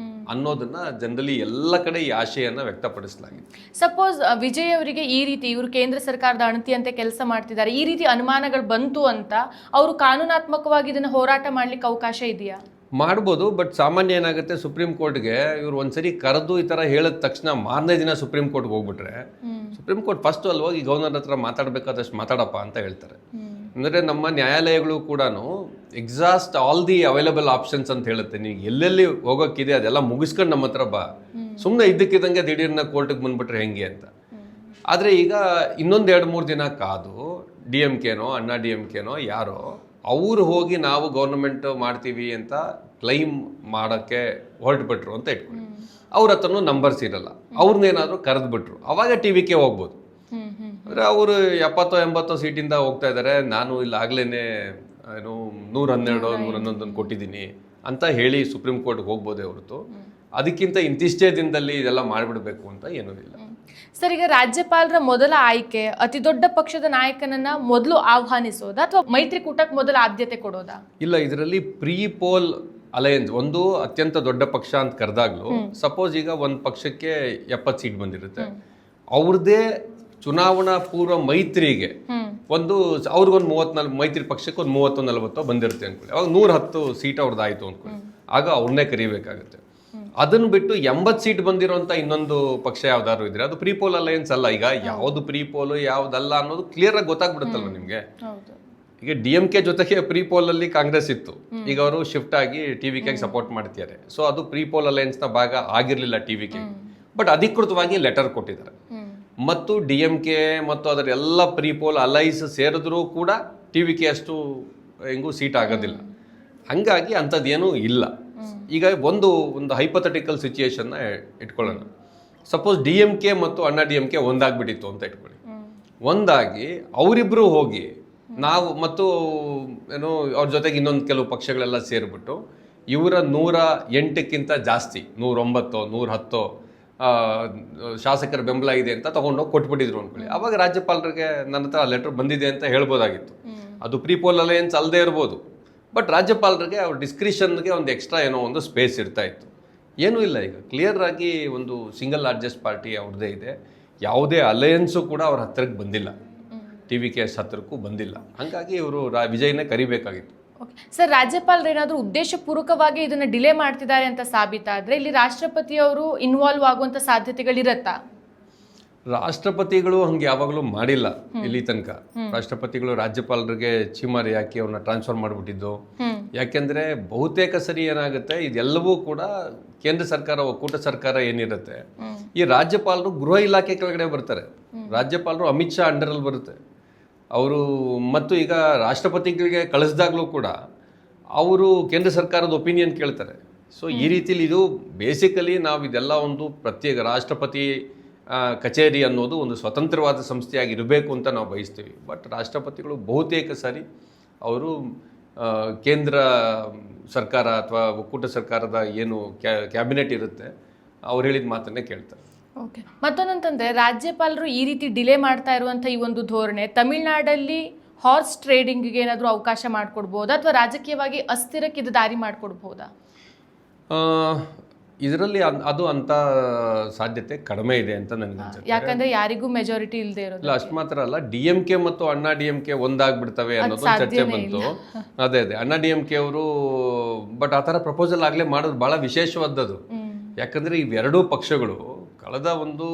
ಅನ್ನೋದನ್ನ ಜನರಲಿ ಎಲ್ಲ ಕಡೆ ಈ ಆಶೆಯನ್ನು ವ್ಯಕ್ತಪಡಿಸಲಾಗಿದೆ. ಸಪೋಸ್ ವಿಜಯ್ ಅವರಿಗೆ ಈ ರೀತಿ ಇವರು ಕೇಂದ್ರ ಸರ್ಕಾರದ ಅಣತಿಯಂತೆ ಕೆಲಸ ಮಾಡ್ತಿದ್ದಾರೆ, ಈ ರೀತಿ ಅನುಮಾನಗಳು ಬಂತು ಅಂತ ಅವರು ಕಾನೂನಾತ್ಮಕವಾಗಿ ಇದನ್ನು ಹೋರಾಟ ಮಾಡ್ಲಿಕ್ಕೆ ಅವಕಾಶ ಇದೆಯಾ? ಮಾಡ್ಬೋದು. ಬಟ್ ಸಾಮಾನ್ಯ ಏನಾಗುತ್ತೆ, ಸುಪ್ರೀಂ ಕೋರ್ಟ್ಗೆ ಇವ್ರು ಒಂದ್ಸರಿ ಕರೆದು ಈ ಥರ ಹೇಳಿದ ತಕ್ಷಣ ಮಾರನೇ ದಿನ ಸುಪ್ರೀಂ ಕೋರ್ಟ್ಗೆ ಹೋಗ್ಬಿಟ್ರೆ, ಸುಪ್ರೀಂ ಕೋರ್ಟ್ ಫಸ್ಟ್ ಅಲ್ಲಿ ಹೋಗಿ ಗವರ್ನರ್ ಹತ್ರ ಮಾತಾಡಬೇಕಾದಷ್ಟು ಮಾತಾಡಪ್ಪ ಅಂತ ಹೇಳ್ತಾರೆ. ಅಂದರೆ ನಮ್ಮ ನ್ಯಾಯಾಲಯಗಳು ಕೂಡ exhaust all the available options ಅಂತ ಹೇಳುತ್ತೆ. ನೀವು ಎಲ್ಲೆಲ್ಲಿ ಹೋಗೋಕ್ಕಿದೆ ಅದೆಲ್ಲ ಮುಗಿಸ್ಕೊಂಡು ನಮ್ಮ ಹತ್ರ ಬಾ, ಸುಮ್ಮನೆ ಇದ್ದಕ್ಕಿದ್ದಂಗೆ ದಿಢೀರ್ನ ಕೋರ್ಟಿಗೆ ಬಂದ್ಬಿಟ್ರೆ ಹೆಂಗೆ ಅಂತ. ಆದರೆ ಈಗ ಇನ್ನೊಂದು 2-3 ದಿನ ಕಾದು DMKನೋ ಅಣ್ಣಾ DMKನೋ ಯಾರೋ ಅವರು ಹೋಗಿ ನಾವು ಗೌರ್ನಮೆಂಟ್ ಮಾಡ್ತೀವಿ ಅಂತ ಕ್ಲೈಮ್ ಮಾಡೋಕ್ಕೆ ಹೊರಟುಬಿಟ್ರು ಅಂತ ಇಟ್ಕೊಳ್ಳಿ. ಅವ್ರ ಹತ್ರನೂ ನಂಬರ್ಸ್ ಇರಲ್ಲ, ಅವ್ರನ್ನೇನಾದರೂ ಕರೆದ್ಬಿಟ್ರು, ಅವಾಗ TVK ಹೋಗ್ಬೋದು. ಅಂದರೆ ಅವರು 70-80 ಸೀಟಿಂದ ಹೋಗ್ತಾ ಇದ್ದಾರೆ, ನಾನು ಇಲ್ಲಿ ಆಗ್ಲೇನೆ ಏನು 112-111 ಕೊಟ್ಟಿದ್ದೀನಿ ಅಂತ ಹೇಳಿ ಸುಪ್ರೀಂ ಕೋರ್ಟ್ಗೆ ಹೋಗ್ಬೋದೇ ಹೊರತು ಅದಕ್ಕಿಂತ ಇಂತಿಷ್ಟೇ ದಿನದಲ್ಲಿ ಇದೆಲ್ಲ ಮಾಡಿಬಿಡ್ಬೇಕು ಅಂತ ಏನೂ ಇಲ್ಲ. ಸರ್, ಈಗ ರಾಜ್ಯಪಾಲರ ಮೊದಲ ಆಯ್ಕೆ ಅತಿ ದೊಡ್ಡ ಪಕ್ಷದ ನಾಯಕನನ್ನ ಮೊದಲು ಆಹ್ವಾನಿಸೋದಾ ಅಥವಾ ಮೈತ್ರಿಕೂಟಕ್ಕೆ ಮೊದಲ ಆದ್ಯತೆ ಕೊಡೋದಾ? ಇಲ್ಲ, ಇದರಲ್ಲಿ ಪ್ರೀ ಪೋಲ್ ಅಲಯನ್ಸ್ ಒಂದು ಅತ್ಯಂತ ದೊಡ್ಡ ಪಕ್ಷ ಅಂತ ಕರೆದಾಗ್ಲೂ, ಸಪೋಸ್ ಈಗ ಒಂದು ಪಕ್ಷಕ್ಕೆ 70 ಸೀಟ್ ಬಂದಿರುತ್ತೆ, ಅವ್ರದ್ದೇ ಚುನಾವಣಾ ಪೂರ್ವ ಮೈತ್ರಿಗೆ ಒಂದು ಅವ್ರಿಗೊಂದು 34 ಮೈತ್ರಿ ಪಕ್ಷಕ್ಕೆ ಒಂದು 30-40 ಬಂದಿರುತ್ತೆ ಅನ್ಕೊಳ್ಳಿ, ಅವಾಗ 110 ಸೀಟ್ ಅವ್ರದ್ದು ಆಯ್ತು ಅನ್ಕೊಳ್ಳಿ, ಆಗ ಅವ್ರನ್ನೇ ಕರಿಬೇಕಾಗುತ್ತೆ. ಅದನ್ನು ಬಿಟ್ಟು 80 ಸೀಟ್ ಬಂದಿರೋಂಥ ಇನ್ನೊಂದು ಪಕ್ಷ ಯಾವ್ದಾದ್ರು ಇದ್ರೆ ಅದು ಪ್ರೀಪೋಲ್ ಅಲಯನ್ಸ್ ಅಲ್ಲ. ಈಗ ಯಾವ್ದು ಪ್ರೀಪೋಲ್ ಯಾವ್ದಲ್ಲ ಅನ್ನೋದು ಕ್ಲಿಯರ್ ಆಗಿ ಗೊತ್ತಾಗ್ಬಿಡುತ್ತಲ್ವ ನಿಮ್ಗೆ. ಈಗ DMK ಜೊತೆಗೆ ಪ್ರೀಪೋಲ್ ಅಲ್ಲಿ ಕಾಂಗ್ರೆಸ್ ಇತ್ತು, ಈಗ ಅವರು ಶಿಫ್ಟ್ ಆಗಿ TVK ಸಪೋರ್ಟ್ ಮಾಡ್ತಿದ್ದಾರೆ. ಸೊ ಅದು ಪ್ರೀಪೋಲ್ ಅಲಯನ್ಸ್ ನ ಭಾಗ ಆಗಿರ್ಲಿಲ್ಲ TVK, ಬಟ್ ಅಧಿಕೃತವಾಗಿ ಲೆಟರ್ ಕೊಟ್ಟಿದ್ದಾರೆ. ಮತ್ತು DMK ಮತ್ತು ಅದರ ಎಲ್ಲ ಪ್ರೀಪೋಲ್ ಅಲೈಸ್ ಸೇರಿದ್ರೂ ಕೂಡ TVK ಅಷ್ಟು ಹೆಂಗೂ ಸೀಟ್ ಆಗೋದಿಲ್ಲ. ಹಂಗಾಗಿ ಅಂಥದ್ದೇನೂ ಇಲ್ಲ. ಈಗ ಒಂದು ಹೈಪಥೆಟಿಕಲ್ ಸಿಚುಯೇಷನ್ನ ಇಟ್ಕೊಳ್ಳೋಣ. ಸಪೋಸ್ DMK ಮತ್ತು ಅಣ್ಣಾ DMK ಒಂದಾಗ್ಬಿಟ್ಟಿತ್ತು ಅಂತ ಇಟ್ಕೊಳ್ಳಿ. ಒಂದಾಗಿ ಅವರಿಬ್ಬರು ಹೋಗಿ ನಾವು ಮತ್ತು ಏನು ಅವ್ರ ಜೊತೆಗೆ ಇನ್ನೊಂದು ಕೆಲವು ಪಕ್ಷಗಳೆಲ್ಲ ಸೇರಿಬಿಟ್ಟು ಇವರ 108ಕ್ಕಿಂತ ಜಾಸ್ತಿ 109 110 ಶಾಸಕರ ಬೆಂಬಲ ಇದೆ ಅಂತ ತಗೊಂಡೋಗಿ ಕೊಟ್ಬಿಟ್ಟಿದ್ರು ಅನ್ಕೊಳ್ಳಿ. ಅವಾಗ ರಾಜ್ಯಪಾಲರಿಗೆ ನನ್ನ ಹತ್ರ ಲೆಟರ್ ಬಂದಿದೆ ಅಂತ ಹೇಳ್ಬೋದಾಗಿತ್ತು. ಅದು ಪ್ರೀಪೋಲ್ ಅಲಯನ್ಸ್ ಅಲ್ಲದೆ ಇರ್ಬೋದು, ಬಟ್ ರಾಜ್ಯಪಾಲರಿಗೆ ಅವ್ರ ಡಿಸ್ಕ್ರಿಷನ್ಗೆ ಒಂದು ಎಕ್ಸ್ಟ್ರಾ ಏನೋ ಒಂದು ಸ್ಪೇಸ್ ಇರ್ತಾ ಇತ್ತು. ಏನೂ ಇಲ್ಲ, ಈಗ ಕ್ಲಿಯರ್ ಆಗಿ ಒಂದು ಸಿಂಗಲ್ ಲಾರ್ಜೆಸ್ಟ್ ಪಾರ್ಟಿ ಅವ್ರದ್ದೇ ಇದೆ. ಯಾವುದೇ ಅಲಯನ್ಸು ಕೂಡ ಅವ್ರ ಹತ್ತಿರಕ್ಕೆ ಬಂದಿಲ್ಲ, TVK ಹತ್ತಿರಕ್ಕೂ ಬಂದಿಲ್ಲ. ಹಾಗಾಗಿ ಇವರು ವಿಜಯನೇ ಕರಿಬೇಕಾಗಿತ್ತು. ಸರ್, ರಾಜ್ಯಪಾಲರು ಏನಾದರೂ ಉದ್ದೇಶಪೂರ್ವಕವಾಗಿ ಇದನ್ನು ಡಿಲೇ ಮಾಡ್ತಿದ್ದಾರೆ ಅಂತ ಸಾಬೀತಾದರೆ ಇಲ್ಲಿ ರಾಷ್ಟ್ರಪತಿಯವರು ಇನ್ವಾಲ್ವ್ ಆಗುವಂಥ ಸಾಧ್ಯತೆಗಳಿರತ್ತಾ? ರಾಷ್ಟ್ರಪತಿಗಳು ಹಂಗೆ ಯಾವಾಗಲೂ ಮಾಡಿಲ್ಲ ಇಲ್ಲಿ ತನಕ. ರಾಷ್ಟ್ರಪತಿಗಳು ರಾಜ್ಯಪಾಲರಿಗೆ ಚೀಮಾರಿ ಹಾಕಿ ಅವ್ರನ್ನ ಟ್ರಾನ್ಸ್ಫರ್ ಮಾಡಿಬಿಟ್ಟಿದ್ದು. ಯಾಕೆಂದ್ರೆ ಬಹುತೇಕ ಸರಿ ಏನಾಗುತ್ತೆ, ಇದೆಲ್ಲವೂ ಕೂಡ ಕೇಂದ್ರ ಸರ್ಕಾರ ಒಕ್ಕೂಟ ಸರ್ಕಾರ ಏನಿರುತ್ತೆ, ಈ ರಾಜ್ಯಪಾಲರು ಗೃಹ ಇಲಾಖೆ ಕೆಳಗಡೆ ಬರ್ತಾರೆ. ರಾಜ್ಯಪಾಲರು ಅಮಿತ್ ಶಾ ಅಂಡರಲ್ಲಿ ಬರುತ್ತೆ ಅವರು. ಮತ್ತು ಈಗ ರಾಷ್ಟ್ರಪತಿಗಳಿಗೆ ಕಳಿಸಿದಾಗಲೂ ಕೂಡ ಅವರು ಕೇಂದ್ರ ಸರ್ಕಾರದ ಒಪಿನಿಯನ್ ಕೇಳ್ತಾರೆ. ಸೊ ಈ ರೀತಿಲಿ ಇದು ಬೇಸಿಕಲಿ ನಾವು ಇದೆಲ್ಲ ಒಂದು ಪ್ರತ್ಯೇಕ ರಾಷ್ಟ್ರಪತಿ ಕಚೇರಿ ಅನ್ನೋದು ಒಂದು ಸ್ವತಂತ್ರವಾದ ಸಂಸ್ಥೆಯಾಗಿ ಇರಬೇಕು ಅಂತ ನಾವು ಬಯಸ್ತೀವಿ. ಬಟ್ ರಾಷ್ಟ್ರಪತಿಗಳು ಬಹುತೇಕ ಸಾರಿ ಅವರು ಕೇಂದ್ರ ಸರ್ಕಾರ ಅಥವಾ ಒಕ್ಕೂಟ ಸರ್ಕಾರದ ಏನು ಕ್ಯಾಬಿನೆಟ್ ಇರುತ್ತೆ ಅವ್ರು ಹೇಳಿದ ಮಾತನ್ನೇ ಕೇಳ್ತಾರೆ. ಓಕೆ, ಮತ್ತೊಂದಂತಂದ್ರೆ ರಾಜ್ಯಪಾಲರು ಈ ರೀತಿ ಡಿಲೇ ಮಾಡ್ತಾ ಇರುವಂಥ ಈ ಒಂದು ಧೋರಣೆ ತಮಿಳುನಾಡಲ್ಲಿ ಹಾರ್ಸ್ ಟ್ರೇಡಿಂಗ್ಗೆ ಏನಾದರೂ ಅವಕಾಶ ಮಾಡಿಕೊಡ್ಬೋದಾ ಅಥವಾ ರಾಜಕೀಯವಾಗಿ ಅಸ್ಥಿರಕ್ಕೆ ಇದು ದಾರಿ ಮಾಡಿಕೊಡ್ಬೋದಾ? ಇದರಲ್ಲಿ ಅದು ಅಂತ ಸಾಧ್ಯತೆ ಕಡಿಮೆ ಇದೆ ಅಂತ ನನಗೆ ಅನ್ಸುತ್ತೆ. ಯಾಕಂದ್ರೆ ಯಾರಿಗೂ ಮೆಜಾರಿಟಿ ಇಲ್ಲದೆ ಇರೋದು. ಇಲ್ಲ, ಅಷ್ಟು ಮಾತ್ರ ಅಲ್ಲ, DMK ಮತ್ತು ಅಣ್ಣಾ DMK ಒಂದಾಗ್ಬಿಡ್ತವೆ ಅನ್ನೋದು ಚರ್ಚೆ ಬಂತು. ಅದೇ ಅಣ್ಣಾ DMK ಅವರು ಬಟ್ ಆ ಥರ ಪ್ರಪೋಸಲ್ ಆಗಲೇ ಮಾಡೋದು ಭಾಳ ವಿಶೇಷವಾದದ್ದು. ಯಾಕಂದ್ರೆ ಇವೆರಡೂ ಪಕ್ಷಗಳು ಕಳೆದ ಒಂದು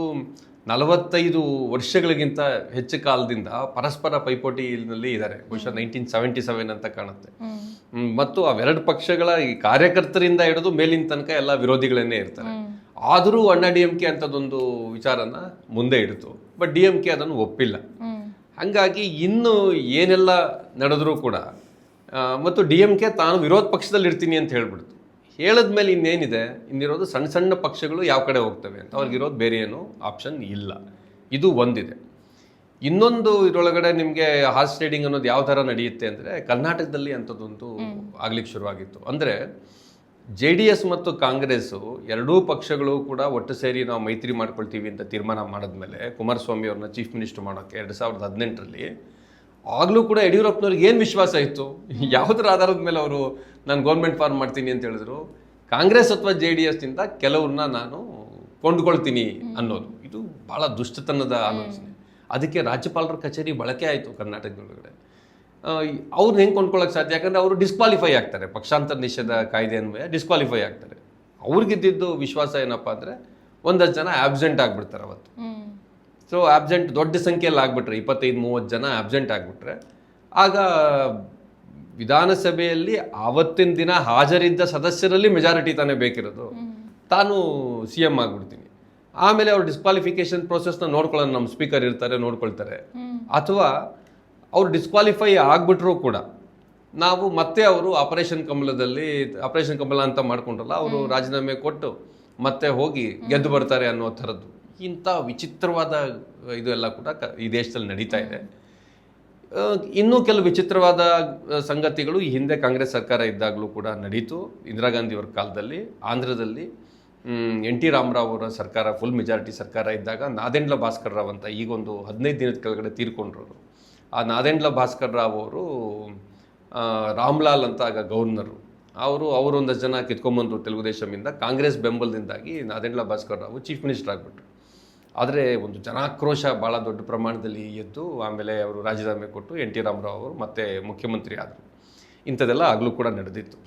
45 ವರ್ಷಗಳಿಗಿಂತ ಹೆಚ್ಚು ಕಾಲದಿಂದ ಪರಸ್ಪರ ಪೈಪೋಟಿನಲ್ಲಿ ಇದ್ದಾರೆ. ಬಹುಶಃ 1977 ಅಂತ ಕಾಣುತ್ತೆ. ಮತ್ತು ಅವೆರಡು ಪಕ್ಷಗಳ ಈ ಕಾರ್ಯಕರ್ತರಿಂದ ಹಿಡಿದು ಮೇಲಿನ ತನಕ ಎಲ್ಲ ವಿರೋಧಿಗಳನ್ನೇ ಇರ್ತಾರೆ. ಆದರೂ ಅಣ್ಣಾ DMK ಅಂತದೊಂದು ವಿಚಾರನ ಮುಂದೆ ಇಡ್ತು. ಬಟ್ DMK ಅದನ್ನು ಒಪ್ಪಿಲ್ಲ. ಹಾಗಾಗಿ ಇನ್ನು ಏನೆಲ್ಲ ನಡೆದರೂ ಕೂಡ ಮತ್ತು DMK ತಾನು ವಿರೋಧ ಪಕ್ಷದಲ್ಲಿ ಇರ್ತೀನಿ ಅಂತ ಹೇಳ್ಬಿಡ್ತು. ಹೇಳಿದ್ಮೇಲೆ ಇನ್ನೇನಿದೆ, ಇನ್ನಿರೋದು ಸಣ್ಣ ಸಣ್ಣ ಪಕ್ಷಗಳು ಯಾವ ಕಡೆ ಹೋಗ್ತವೆ ಅಂತ ಅವ್ರಿಗಿರೋದು ಬೇರೆ ಏನು ಆಪ್ಷನ್ ಇಲ್ಲ. ಇದು ಒಂದಿದೆ. ಇನ್ನೊಂದು ಇದರೊಳಗಡೆ ನಿಮಗೆ ಹಾರ್ಸ್ ಟ್ರೇಡಿಂಗ್ ಅನ್ನೋದು ಯಾವ ಥರ ನಡೆಯುತ್ತೆ ಅಂದರೆ ಕರ್ನಾಟಕದಲ್ಲಿ ಅಂಥದ್ದೊಂದು ಆಗ್ಲಿಕ್ಕೆ ಶುರುವಾಗಿತ್ತು. ಅಂದರೆ JDS ಮತ್ತು ಕಾಂಗ್ರೆಸ್ಸು ಎರಡೂ ಪಕ್ಷಗಳು ಕೂಡ ಒಟ್ಟು ಸೇರಿ ನಾವು ಮೈತ್ರಿ ಮಾಡ್ಕೊಳ್ತೀವಿ ಅಂತ ತೀರ್ಮಾನ ಮಾಡಿದ್ಮೇಲೆ ಕುಮಾರಸ್ವಾಮಿ ಅವ್ರನ್ನ ಚೀಫ್ ಮಿನಿಸ್ಟರ್ ಮಾಡೋಕ್ಕೆ 2018ರಲ್ಲಿ ಆಗಲೂ ಕೂಡ ಯಡಿಯೂರಪ್ಪನವ್ರಿಗೆ ಏನು ವಿಶ್ವಾಸ ಇತ್ತು? ಯಾವುದರ ಆಧಾರದ ಮೇಲೆ ಅವರು ನಾನು ಗೌರ್ಮೆಂಟ್ ಫಾರ್ಮ್ ಮಾಡ್ತೀನಿ ಅಂತ ಹೇಳಿದ್ರು? ಕಾಂಗ್ರೆಸ್ ಅಥವಾ JDSನಿಂದ ಕೆಲವ್ರನ್ನ ನಾನು ಕೊಂಡ್ಕೊಳ್ತೀನಿ ಅನ್ನೋದು. ಇದು ಭಾಳ ದುಷ್ಟತನದ ಆಲೋಚನೆ. ಅದಕ್ಕೆ ರಾಜ್ಯಪಾಲರ ಕಚೇರಿ ಬಳಕೆ ಆಯಿತು ಕರ್ನಾಟಕದೊಳಗಡೆ. ಅವ್ರನ್ನ ಹೆಂಗೆ ಕೊಂಡ್ಕೊಳ್ಳೋಕೆ ಸಾಧ್ಯ? ಯಾಕಂದರೆ ಅವರು ಡಿಸ್ಕ್ವಾಲಿಫೈ ಆಗ್ತಾರೆ, ಪಕ್ಷಾಂತರ ನಿಷೇಧ ಕಾಯ್ದೆ ಅನ್ವಯ ಡಿಸ್ಕ್ವಾಲಿಫೈ ಆಗ್ತಾರೆ. ಅವ್ರಿಗಿದ್ದಿದ್ದು ವಿಶ್ವಾಸ ಏನಪ್ಪ ಅಂದರೆ ಒಂದಷ್ಟು ಜನ ಆಬ್ಸೆಂಟ್ ಆಗಿಬಿಡ್ತಾರೆ ಅವತ್ತು. ಸೊ ಆಬ್ಸೆಂಟ್ ದೊಡ್ಡ ಸಂಖ್ಯೆಯಲ್ಲಿ ಆಗಿಬಿಟ್ರೆ 25-30 ಜನ ಆಬ್ಸೆಂಟ್ ಆಗಿಬಿಟ್ರೆ ಆಗ ವಿಧಾನಸಭೆಯಲ್ಲಿ ಆವತ್ತಿನ ದಿನ ಹಾಜರಿದ್ದ ಸದಸ್ಯರಲ್ಲಿ ಮೆಜಾರಿಟಿ ತಾನೇ ಬೇಕಿರೋದು. ತಾನು CM ಆಗಿಬಿಡ್ತೀನಿ. ಆಮೇಲೆ ಅವ್ರು ಡಿಸ್ಕ್ವಾಲಿಫಿಕೇಶನ್ ಪ್ರೋಸೆಸ್ನ ನೋಡ್ಕೊಳ್ಳೋಣ, ನಮ್ಮ ಸ್ಪೀಕರ್ ಇರ್ತಾರೆ ನೋಡ್ಕೊಳ್ತಾರೆ. ಅಥವಾ ಅವ್ರು ಡಿಸ್ಕ್ವಾಲಿಫೈ ಆಗಿಬಿಟ್ರೂ ಕೂಡ ನಾವು ಮತ್ತೆ ಅವರು ಆಪರೇಷನ್ ಕಮಲ ಅಂತ ಮಾಡ್ಕೊಂಡ್ರಲ್ಲ, ಅವರು ರಾಜೀನಾಮೆ ಕೊಟ್ಟು ಮತ್ತೆ ಹೋಗಿ ಗೆದ್ದು ಬರ್ತಾರೆ ಅನ್ನೋ ಥರದ್ದು ಇಂಥ ವಿಚಿತ್ರವಾದ ಇದು ಎಲ್ಲ ಕೂಡ ಈ ದೇಶದಲ್ಲಿ ನಡೀತಾ ಇದೆ. ಇನ್ನೂ ಕೆಲವು ವಿಚಿತ್ರವಾದ ಸಂಗತಿಗಳು ಈ ಹಿಂದೆ ಕಾಂಗ್ರೆಸ್ ಸರ್ಕಾರ ಇದ್ದಾಗಲೂ ಕೂಡ ನಡೀತು. ಇಂದಿರಾ ಗಾಂಧಿಯವರ ಕಾಲದಲ್ಲಿ ಆಂಧ್ರದಲ್ಲಿ NT ರಾಮರಾವ್ ಅವರ ಸರ್ಕಾರ ಫುಲ್ ಮೆಜಾರಿಟಿ ಸರ್ಕಾರ ಇದ್ದಾಗ ನಾದೆಂಡ್ಲ ಭಾಸ್ಕರ್ ರಾವ್ ಅಂತ ಈಗೊಂದು 15 ದಿನದ ಕೆಳಗಡೆ ತೀರ್ಕೊಂಡ್ರು. ಆ ನಾದೆಂಡ್ಲ ಭಾಸ್ಕರ್ ರಾವ್ ಅವರು ರಾಮ್ಲಾಲ್ ಅಂತ ಆಗ ಗವರ್ನರು, ಅವರೊಂದಷ್ಟು ಜನ ಕಿತ್ಕೊಂಬಂದರು ತೆಲುಗುದೇಶಮಿಂದ. ಕಾಂಗ್ರೆಸ್ ಬೆಂಬಲದಿಂದಾಗಿ ನಾದೆಂಡ್ಲ ಭಾಸ್ಕರ್ ರಾವ್ ಚೀಫ್ ಮಿನಿಸ್ಟರ್ ಆಗಿಬಿಟ್ರು. ಆದರೆ ಒಂದು ಜನಾಕ್ರೋಶ ಭಾಳ ದೊಡ್ಡ ಪ್ರಮಾಣದಲ್ಲಿ ಎದ್ದು ಆಮೇಲೆ ಅವರು ರಾಜೀನಾಮೆ ಕೊಟ್ಟು NT ರಾಮರಾವ್ ಅವರು ಮತ್ತೆ ಮುಖ್ಯಮಂತ್ರಿ ಆದರು. ಇಂಥದ್ದೆಲ್ಲ ಆಗಲೂ ಕೂಡ ನಡೆದಿತ್ತು.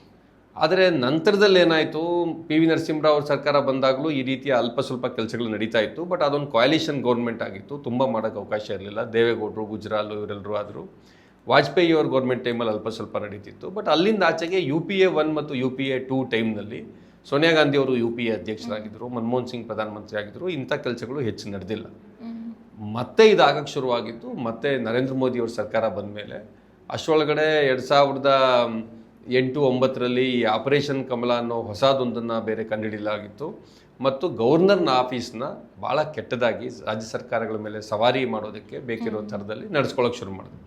ಆದರೆ ನಂತರದಲ್ಲಿ ಏನಾಯಿತು, PV ನರಸಿಂಹರಾವ್ ಅವ್ರ ಸರ್ಕಾರ ಬಂದಾಗಲೂ ಈ ರೀತಿಯ ಅಲ್ಪ ಸ್ವಲ್ಪ ಕೆಲಸಗಳು ನಡೀತಾ ಇತ್ತು. ಬಟ್ ಅದೊಂದು ಕೋಯಾಲಿಷನ್ ಗೌರ್ಮೆಂಟ್ ಆಗಿತ್ತು, ತುಂಬ ಮಾಡೋಕ್ಕೆ ಅವಕಾಶ ಇರಲಿಲ್ಲ. ದೇವೇಗೌಡರು, ಗುಜ್ರಾಲ್ ಇವರೆಲ್ಲರೂ ಆದರು. ವಾಜಪೇಯಿ ಅವ್ರ ಗೌರ್ಮೆಂಟ್ ಟೈಮಲ್ಲಿ ಅಲ್ಪ ಸ್ವಲ್ಪ ನಡೀತಿತ್ತು. ಬಟ್ ಅಲ್ಲಿಂದ ಆಚೆಗೆ UPA 1 ಮತ್ತು UPA 2 ಟೈಮ್ನಲ್ಲಿ ಸೋನಿಯಾ ಗಾಂಧಿ ಅವರು UPA ಅಧ್ಯಕ್ಷರಾಗಿದ್ದರು, ಮನಮೋಹನ್ ಸಿಂಗ್ ಪ್ರಧಾನಮಂತ್ರಿ ಆಗಿದ್ದರು. ಇಂಥ ಕೆಲಸಗಳು ಹೆಚ್ಚು ನಡೆದಿಲ್ಲ. ಮತ್ತೆ ಇದಾಗಕ್ಕೆ ಶುರುವಾಗಿದ್ದು ಮತ್ತೆ ನರೇಂದ್ರ ಮೋದಿ ಅವ್ರ ಸರ್ಕಾರ ಬಂದ ಮೇಲೆ. ಅಷ್ಟರೊಳಗಡೆ 2008-09ರಲ್ಲಿ ಆಪರೇಷನ್ ಕಮಲ ಅನ್ನೋ ಹೊಸದೊಂದನ್ನು ಬೇರೆ ಕಂಡುಹಿಡಿಯಲಾಗಿತ್ತು. ಮತ್ತು ಗವರ್ನರ್ನ ಆಫೀಸ್ನ ಭಾಳ ಕೆಟ್ಟದಾಗಿ ರಾಜ್ಯ ಸರ್ಕಾರಗಳ ಮೇಲೆ ಸವಾರಿ ಮಾಡೋದಕ್ಕೆ ಬೇಕಿರೋ ಥರದಲ್ಲಿ ನಡೆಸ್ಕೊಳ್ಳೋಕೆ ಶುರು ಮಾಡಿದ್ರು.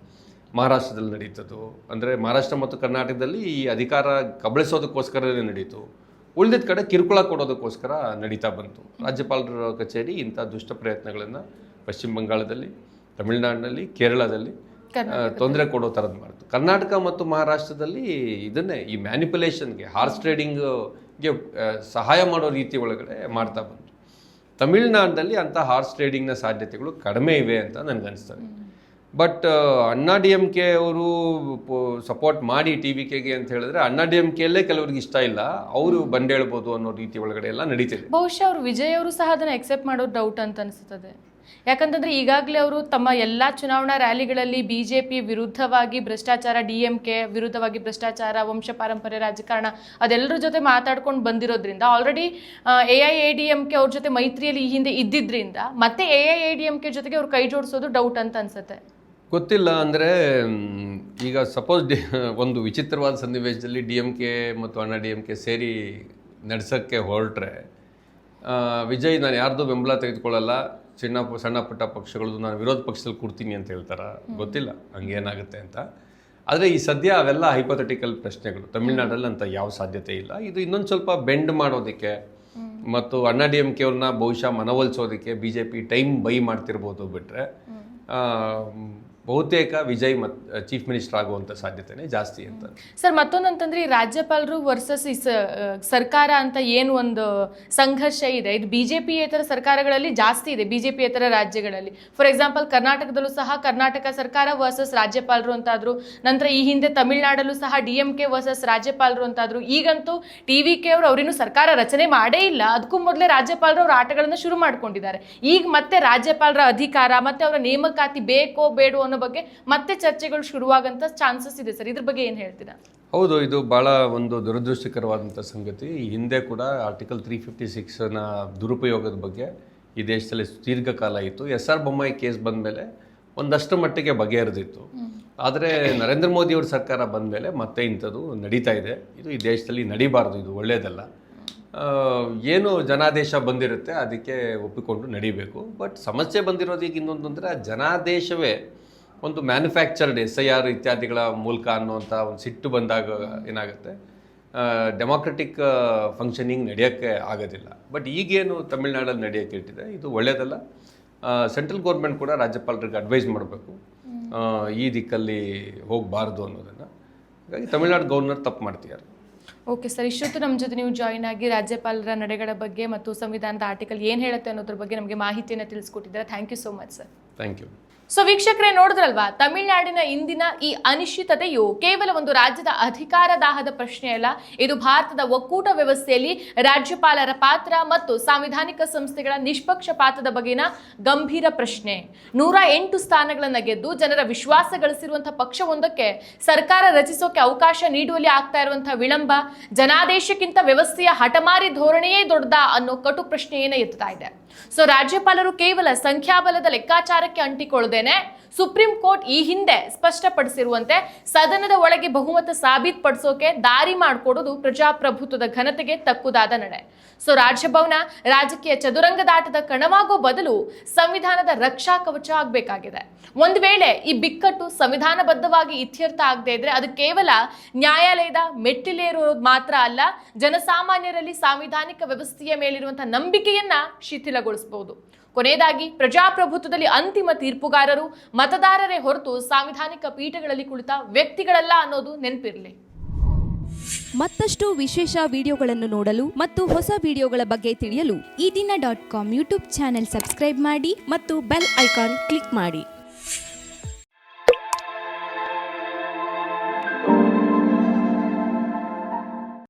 ಮಹಾರಾಷ್ಟ್ರದಲ್ಲಿ ನಡೀತದ್ದು. ಅಂದರೆ ಮಹಾರಾಷ್ಟ್ರ ಮತ್ತು ಕರ್ನಾಟಕದಲ್ಲಿ ಈ ಅಧಿಕಾರ ಕಬಳಿಸೋದಕ್ಕೋಸ್ಕರನೇ ನಡೀತು. ಉಳಿದಿದ್ದ ಕಡೆ ಕಿರುಕುಳ ಕೊಡೋದಕ್ಕೋಸ್ಕರ ನಡೀತಾ ಬಂತು. ರಾಜ್ಯಪಾಲರ ಕಚೇರಿ ಇಂಥ ದುಷ್ಟ ಪ್ರಯತ್ನಗಳನ್ನು ಪಶ್ಚಿಮ ಬಂಗಾಳದಲ್ಲಿ, ತಮಿಳುನಾಡಿನಲ್ಲಿ, ಕೇರಳದಲ್ಲಿ ತೊಂದರೆ ಕೊಡೋ ಥರದ್ದು ಮಾಡಿತು. ಕರ್ನಾಟಕ ಮತ್ತು ಮಹಾರಾಷ್ಟ್ರದಲ್ಲಿ ಇದನ್ನೇ ಈ ಮ್ಯಾನಿಪುಲೇಷನ್ಗೆ, ಹಾರ್ಸ್ ಟ್ರೇಡಿಂಗ್ಗೆ ಸಹಾಯ ಮಾಡೋ ರೀತಿ ಒಳಗಡೆ ಮಾಡ್ತಾ ಬಂತು. ತಮಿಳುನಾಡಿನಲ್ಲಿ ಅಂಥ ಹಾರ್ಸ್ ಟ್ರೇಡಿಂಗ್ನ ಸಾಧ್ಯತೆಗಳು ಕಡಿಮೆ ಇವೆ ಅಂತ ನನಗನ್ನಿಸ್ತದೆ. ಬಟ್ ಅಣ್ಣಾ DMK ಅವರು ಸಪೋರ್ಟ್ ಮಾಡಿ TVKಗೆ ಅಂತ ಹೇಳಿದ್ರೆ ಅಣ್ಣಾ DMKಯಲ್ಲೇ ಕೆಲವ್ರಿಗೆ ಇಷ್ಟ ಇಲ್ಲ, ಅವರು ಬಂಡೇಳ್ಬೋದು ಅನ್ನೋ ರೀತಿ ಒಳಗಡೆ ಎಲ್ಲ ನಡೀತಿದೆ. ಬಹುಶಃ ಅವರು ವಿಜಯ್ ಅವರು ಸಹ ಅದನ್ನು ಎಕ್ಸೆಪ್ಟ್ ಮಾಡೋದು ಡೌಟ್ ಅಂತ ಅನಿಸುತ್ತದೆ. ಯಾಕಂತಂದ್ರೆ ಈಗಾಗಲೇ ಅವರು ತಮ್ಮ ಎಲ್ಲ ಚುನಾವಣಾ ರ್ಯಾಲಿಗಳಲ್ಲಿ BJP ವಿರುದ್ಧವಾಗಿ ಭ್ರಷ್ಟಾಚಾರ, DMK ವಿರುದ್ಧವಾಗಿ ಭ್ರಷ್ಟಾಚಾರ, ವಂಶ ಪಾರಂಪರ್ಯ ರಾಜಕಾರಣ ಅದೆಲ್ಲರ ಜೊತೆ ಮಾತಾಡ್ಕೊಂಡು ಬಂದಿರೋದ್ರಿಂದ ಆಲ್ರೆಡಿ AIADMK ಅವ್ರ ಜೊತೆ ಮೈತ್ರಿಯಲ್ಲಿ ಈ ಹಿಂದೆ ಇದ್ದಿದ್ರಿಂದ ಮತ್ತೆ AIADMK ಜೊತೆಗೆ ಅವ್ರು ಕೈ ಜೋಡಿಸೋದು ಡೌಟ್ ಅಂತ ಅನ್ಸುತ್ತೆ. ಗೊತ್ತಿಲ್ಲ. ಅಂದರೆ ಈಗ ಸಪೋಸ್ ಒಂದು ವಿಚಿತ್ರವಾದ ಸನ್ನಿವೇಶದಲ್ಲಿ DMK ಮತ್ತು ಅಣ್ಣಾ DMK ಸೇರಿ ನಡೆಸೋಕ್ಕೆ ಹೊರಟ್ರೆ ವಿಜಯ್ ನಾನು ಯಾರ್ದು ಬೆಂಬಲ ತೆಗೆದುಕೊಳ್ಳಲ್ಲ, ಸಣ್ಣ ಪುಟ್ಟ ಪಕ್ಷಗಳದ್ದು ನಾನು ವಿರೋಧ ಪಕ್ಷದಲ್ಲಿ ಕೊಡ್ತೀನಿ ಅಂತ ಹೇಳ್ತಾರ ಗೊತ್ತಿಲ್ಲ ಹಂಗೇನಾಗುತ್ತೆ ಅಂತ. ಆದರೆ ಈ ಸದ್ಯ ಅವೆಲ್ಲ ಹೈಪೋಥೆಟಿಕಲ್ ಪ್ರಶ್ನೆಗಳು. ತಮಿಳ್ನಾಡಲ್ಲಿ ಅಂತ ಯಾವ ಸಾಧ್ಯತೆ ಇಲ್ಲ. ಇದು ಇನ್ನೊಂದು ಸ್ವಲ್ಪ ಬೆಂಡ್ ಮಾಡೋದಕ್ಕೆ ಮತ್ತು ಅಣ್ಣಾ ಡಿ ಎಂ ಕೆ ಅವ್ರನ್ನ ಬಹುಶಃ ಮನವೊಲಿಸೋದಕ್ಕೆ BJP ಟೈಮ್ ಬೈ ಮಾಡ್ತಿರ್ಬೋದು ಬಿಟ್ಟರೆ ಬಹುತೇಕ ವಿಜಯ್ ಚೀಫ್ ಮಿನಿಸ್ಟರ್ ಆಗುವಂಥ ಸಾಧ್ಯತೆನೇ ಜಾಸ್ತಿ ಅಂತ. ಸರ್ ಮತ್ತೊಂದಂತಂದ್ರೆ ಈ ರಾಜ್ಯಪಾಲರು ವರ್ಸಸ್ ಈ ಸರ್ಕಾರ ಅಂತ ಏನು ಒಂದು ಸಂಘರ್ಷ ಇದೆ, ಇದು BJP-ಯೇತರ ಸರ್ಕಾರಗಳಲ್ಲಿ ಜಾಸ್ತಿ ಇದೆ, BJP-ಯೇತರ ರಾಜ್ಯಗಳಲ್ಲಿ. ಫಾರ್ ಎಕ್ಸಾಂಪಲ್ ಕರ್ನಾಟಕದಲ್ಲೂ ಸಹ ಕರ್ನಾಟಕ ಸರ್ಕಾರ ವರ್ಸಸ್ ರಾಜ್ಯಪಾಲರು ಅಂತಾದ್ರು, ನಂತರ ಈ ಹಿಂದೆ ತಮಿಳುನಾಡಲ್ಲೂ ಸಹ DMK ವರ್ಸಸ್ ರಾಜ್ಯಪಾಲರು ಅಂತಾದ್ರು. ಈಗಂತೂ TVK ಅವರು ಅವರಿನ್ನೂ ಸರ್ಕಾರ ರಚನೆ ಮಾಡೇ ಇಲ್ಲ, ಅದಕ್ಕೂ ಮೊದಲೇ ರಾಜ್ಯಪಾಲರು ಅವ್ರ ಆಟಗಳನ್ನ ಶುರು ಮಾಡ್ಕೊಂಡಿದ್ದಾರೆ. ಈಗ ಮತ್ತೆ ರಾಜ್ಯಪಾಲರ ಅಧಿಕಾರ ಮತ್ತೆ ಅವರ ನೇಮಕಾತಿ ಬೇಕೋ ಬೇಡೋ ಅನ್ನೋ ಬಗ್ಗೆ ಮತ್ತೆ ಚರ್ಚೆಗಳು ಶುರುವಾಗಂತ ಚಾನ್ಸಸ್ ಇದೆ ಸರ್. ಇದ್ರ ಬಗ್ಗೆ ಏನು ಹೇಳ್ತೀರಾ? ಹೌದು, ಇದು ಭಾಳ ಒಂದು ದುರದೃಷ್ಟಕರವಾದಂಥ ಸಂಗತಿ. ಈ ಹಿಂದೆ ಕೂಡ ಆರ್ಟಿಕಲ್ 356ನ ದುರುಪಯೋಗದ ಬಗ್ಗೆ ಈ ದೇಶದಲ್ಲಿ ದೀರ್ಘಕಾಲ ಇತ್ತು. SR ಬೊಮ್ಮಾಯಿ ಕೇಸ್ ಬಂದ ಮೇಲೆ ಒಂದಷ್ಟು ಮಟ್ಟಿಗೆ ಬಗೆಹರಿದಿತ್ತು. ಆದರೆ ನರೇಂದ್ರ ಮೋದಿಯವ್ರ ಸರ್ಕಾರ ಬಂದ ಮೇಲೆ ಮತ್ತೆ ಇಂಥದ್ದು ನಡೀತಾ ಇದೆ. ಇದು ಈ ದೇಶದಲ್ಲಿ ನಡಿಬಾರ್ದು, ಇದು ಒಳ್ಳೆಯದಲ್ಲ. ಏನು ಜನಾದೇಶ ಬಂದಿರುತ್ತೆ ಅದಕ್ಕೆ ಒಪ್ಪಿಕೊಂಡು ನಡಿಬೇಕು. ಬಟ್ ಸಮಸ್ಯೆ ಬಂದಿರೋದು ಈಗ ಇನ್ನೊಂದು ಅಂದರೆ ಆ ಜನಾದೇಶವೇ ಒಂದು ಮ್ಯಾನುಫ್ಯಾಕ್ಚರ್ಡ್ SIR ಇತ್ಯಾದಿಗಳ ಮೂಲಕ ಅನ್ನುವಂಥ ಒಂದು ಸಿಟ್ಟು ಬಂದಾಗ ಏನಾಗುತ್ತೆ, ಡೆಮಾಕ್ರೆಟಿಕ್ ಫಂಕ್ಷನಿಂಗ್ ನಡೆಯೋಕ್ಕೆ ಆಗೋದಿಲ್ಲ. ಬಟ್ ಈಗೇನು ತಮಿಳ್ನಾಡಲ್ಲಿ ನಡೆಯೋಕ್ಕೆ ಇಟ್ಟಿದೆ ಇದು ಒಳ್ಳೆಯದಲ್ಲ. ಸೆಂಟ್ರಲ್ ಗೌರ್ಮೆಂಟ್ ಕೂಡ ರಾಜ್ಯಪಾಲರಿಗೆ ಅಡ್ವೈಸ್ ಮಾಡಬೇಕು ಈ ದಿಕ್ಕಲ್ಲಿ ಹೋಗಬಾರ್ದು ಅನ್ನೋದನ್ನು. ಹಾಗಾಗಿ ತಮಿಳ್ನಾಡು ಗವರ್ನರ್ ತಪ್ಪು ಮಾಡ್ತಿದ್ದಾರೆ. ಓಕೆ ಸರ್, ಇಷ್ಟೊತ್ತು ನಮ್ಮ ಜೊತೆ ನೀವು ಜಾಯಿನ್ ಆಗಿ ರಾಜ್ಯಪಾಲರ ನಡೆಗಳ ಬಗ್ಗೆ ಮತ್ತು ಸಂವಿಧಾನದ ಆರ್ಟಿಕಲ್ ಏನು ಹೇಳುತ್ತೆ ಅನ್ನೋದ್ರ ಬಗ್ಗೆ ನಮಗೆ ಮಾಹಿತಿಯನ್ನು ತಿಳಿಸ್ಕೊಟ್ಟಿದ್ದಾರೆ. Thank you so much sir. Thank you. So ವೀಕ್ಷಕರೇ, ನೋಡಿದ್ರಲ್ವಾ, ತಮಿಳುನಾಡಿನ ಇಂದಿನ ಈ ಅನಿಶ್ಚಿತತೆಯು ಕೇವಲ ಒಂದು ರಾಜ್ಯದ ಅಧಿಕಾರ ದಾಹದ ಪ್ರಶ್ನೆ ಅಲ್ಲ, ಇದು ಭಾರತದ ಒಕ್ಕೂಟ ವ್ಯವಸ್ಥೆಯಲ್ಲಿ ರಾಜ್ಯಪಾಲರ ಪಾತ್ರ ಮತ್ತು ಸಾಂವಿಧಾನಿಕ ಸಂಸ್ಥೆಗಳ ನಿಷ್ಪಕ್ಷಪಾತದ ಬಗೆಗಿನ ಗಂಭೀರ ಪ್ರಶ್ನೆ. 108 ಸ್ಥಾನಗಳನ್ನು ಗೆದ್ದು ಜನರ ವಿಶ್ವಾಸ ಗಳಿಸಿರುವಂತಹ ಪಕ್ಷವೊಂದಕ್ಕೆ ಸರ್ಕಾರ ರಚಿಸೋಕೆ ಅವಕಾಶ ನೀಡುವಲ್ಲಿ ಆಗ್ತಾ ಇರುವಂತಹ ವಿಳಂಬ, ಜನಾದೇಶಕ್ಕಿಂತ ವ್ಯವಸ್ಥೆಯ ಹಠಮಾರಿ ಧೋರಣೆಯೇ ದೊಡ್ಡದ ಅನ್ನೋ ಕಟು ಪ್ರಶ್ನೆಯನ್ನ ಎತ್ತುತ್ತಾ ಇದೆ. ಸೊ ರಾಜ್ಯಪಾಲರು ಕೇವಲ ಸಂಖ್ಯಾಬಲದ ಲೆಕ್ಕಾಚಾರಕ್ಕೆ ಅಂಟಿಕೊಳ್ಳದೇನೆ ಸುಪ್ರೀಂ ಕೋರ್ಟ್ ಈ ಹಿಂದೆ ಸ್ಪಷ್ಟಪಡಿಸಿರುವಂತೆ ಸದನದ ಒಳಗೆ ಬಹುಮತ ಸಾಬೀತುಪಡಿಸೋಕೆ ದಾರಿ ಮಾಡಿಕೊಡೋದು ಪ್ರಜಾಪ್ರಭುತ್ವದ ಘನತೆಗೆ ತಕ್ಕುದಾದ ನಡೆ. ಸೊ ರಾಜಭವನ ರಾಜಕೀಯ ಚದುರಂಗದಾಟದ ಕಣವಾಗೋ ಬದಲು ಸಂವಿಧಾನದ ರಕ್ಷಾ ಕವಚ ಆಗಬೇಕಾಗಿದೆ. ಒಂದು ವೇಳೆ ಈ ಬಿಕ್ಕಟ್ಟು ಸಂವಿಧಾನಬದ್ಧವಾಗಿ ಇತ್ಯರ್ಥ ಆಗದೆ ಇದ್ರೆ ಅದು ಕೇವಲ ನ್ಯಾಯಾಲಯದ ಮೆಟ್ಟಿಲೇರೋದು ಮಾತ್ರ ಅಲ್ಲ, ಜನಸಾಮಾನ್ಯರಲ್ಲಿ ಸಾಂವಿಧಾನಿಕ ವ್ಯವಸ್ಥೆಯ ಮೇಲಿರುವಂತಹ ನಂಬಿಕೆಯನ್ನ ಶಿಥಿಲಗೊಳಿಸಬಹುದು. ಕೊನೆಯದಾಗಿ, ಪ್ರಜಾಪ್ರಭುತ್ವದಲ್ಲಿ ಅಂತಿಮ ತೀರ್ಪುಗಾರರು ಮತದಾರರೇ ಹೊರತು ಸಾಂವಿಧಾನಿಕ ಪೀಠಗಳಲ್ಲಿ ಕುಳಿತ ವ್ಯಕ್ತಿಗಳಲ್ಲ ಅನ್ನೋದು ನೆನಪಿರಲಿ. ಮತ್ತಷ್ಟು ವಿಶೇಷ ವಿಡಿಯೋಗಳನ್ನು ನೋಡಲು ಮತ್ತು ಹೊಸ ವಿಡಿಯೋಗಳ ಬಗ್ಗೆ ತಿಳಿಯಲು EDina.com ಯೂಟ್ಯೂಬ್ ಚಾನೆಲ್ ಸಬ್ಸ್ಕ್ರೈಬ್ ಮಾಡಿ ಮತ್ತು ಬೆಲ್ ಐಕಾನ್ ಕ್ಲಿಕ್ ಮಾಡಿ.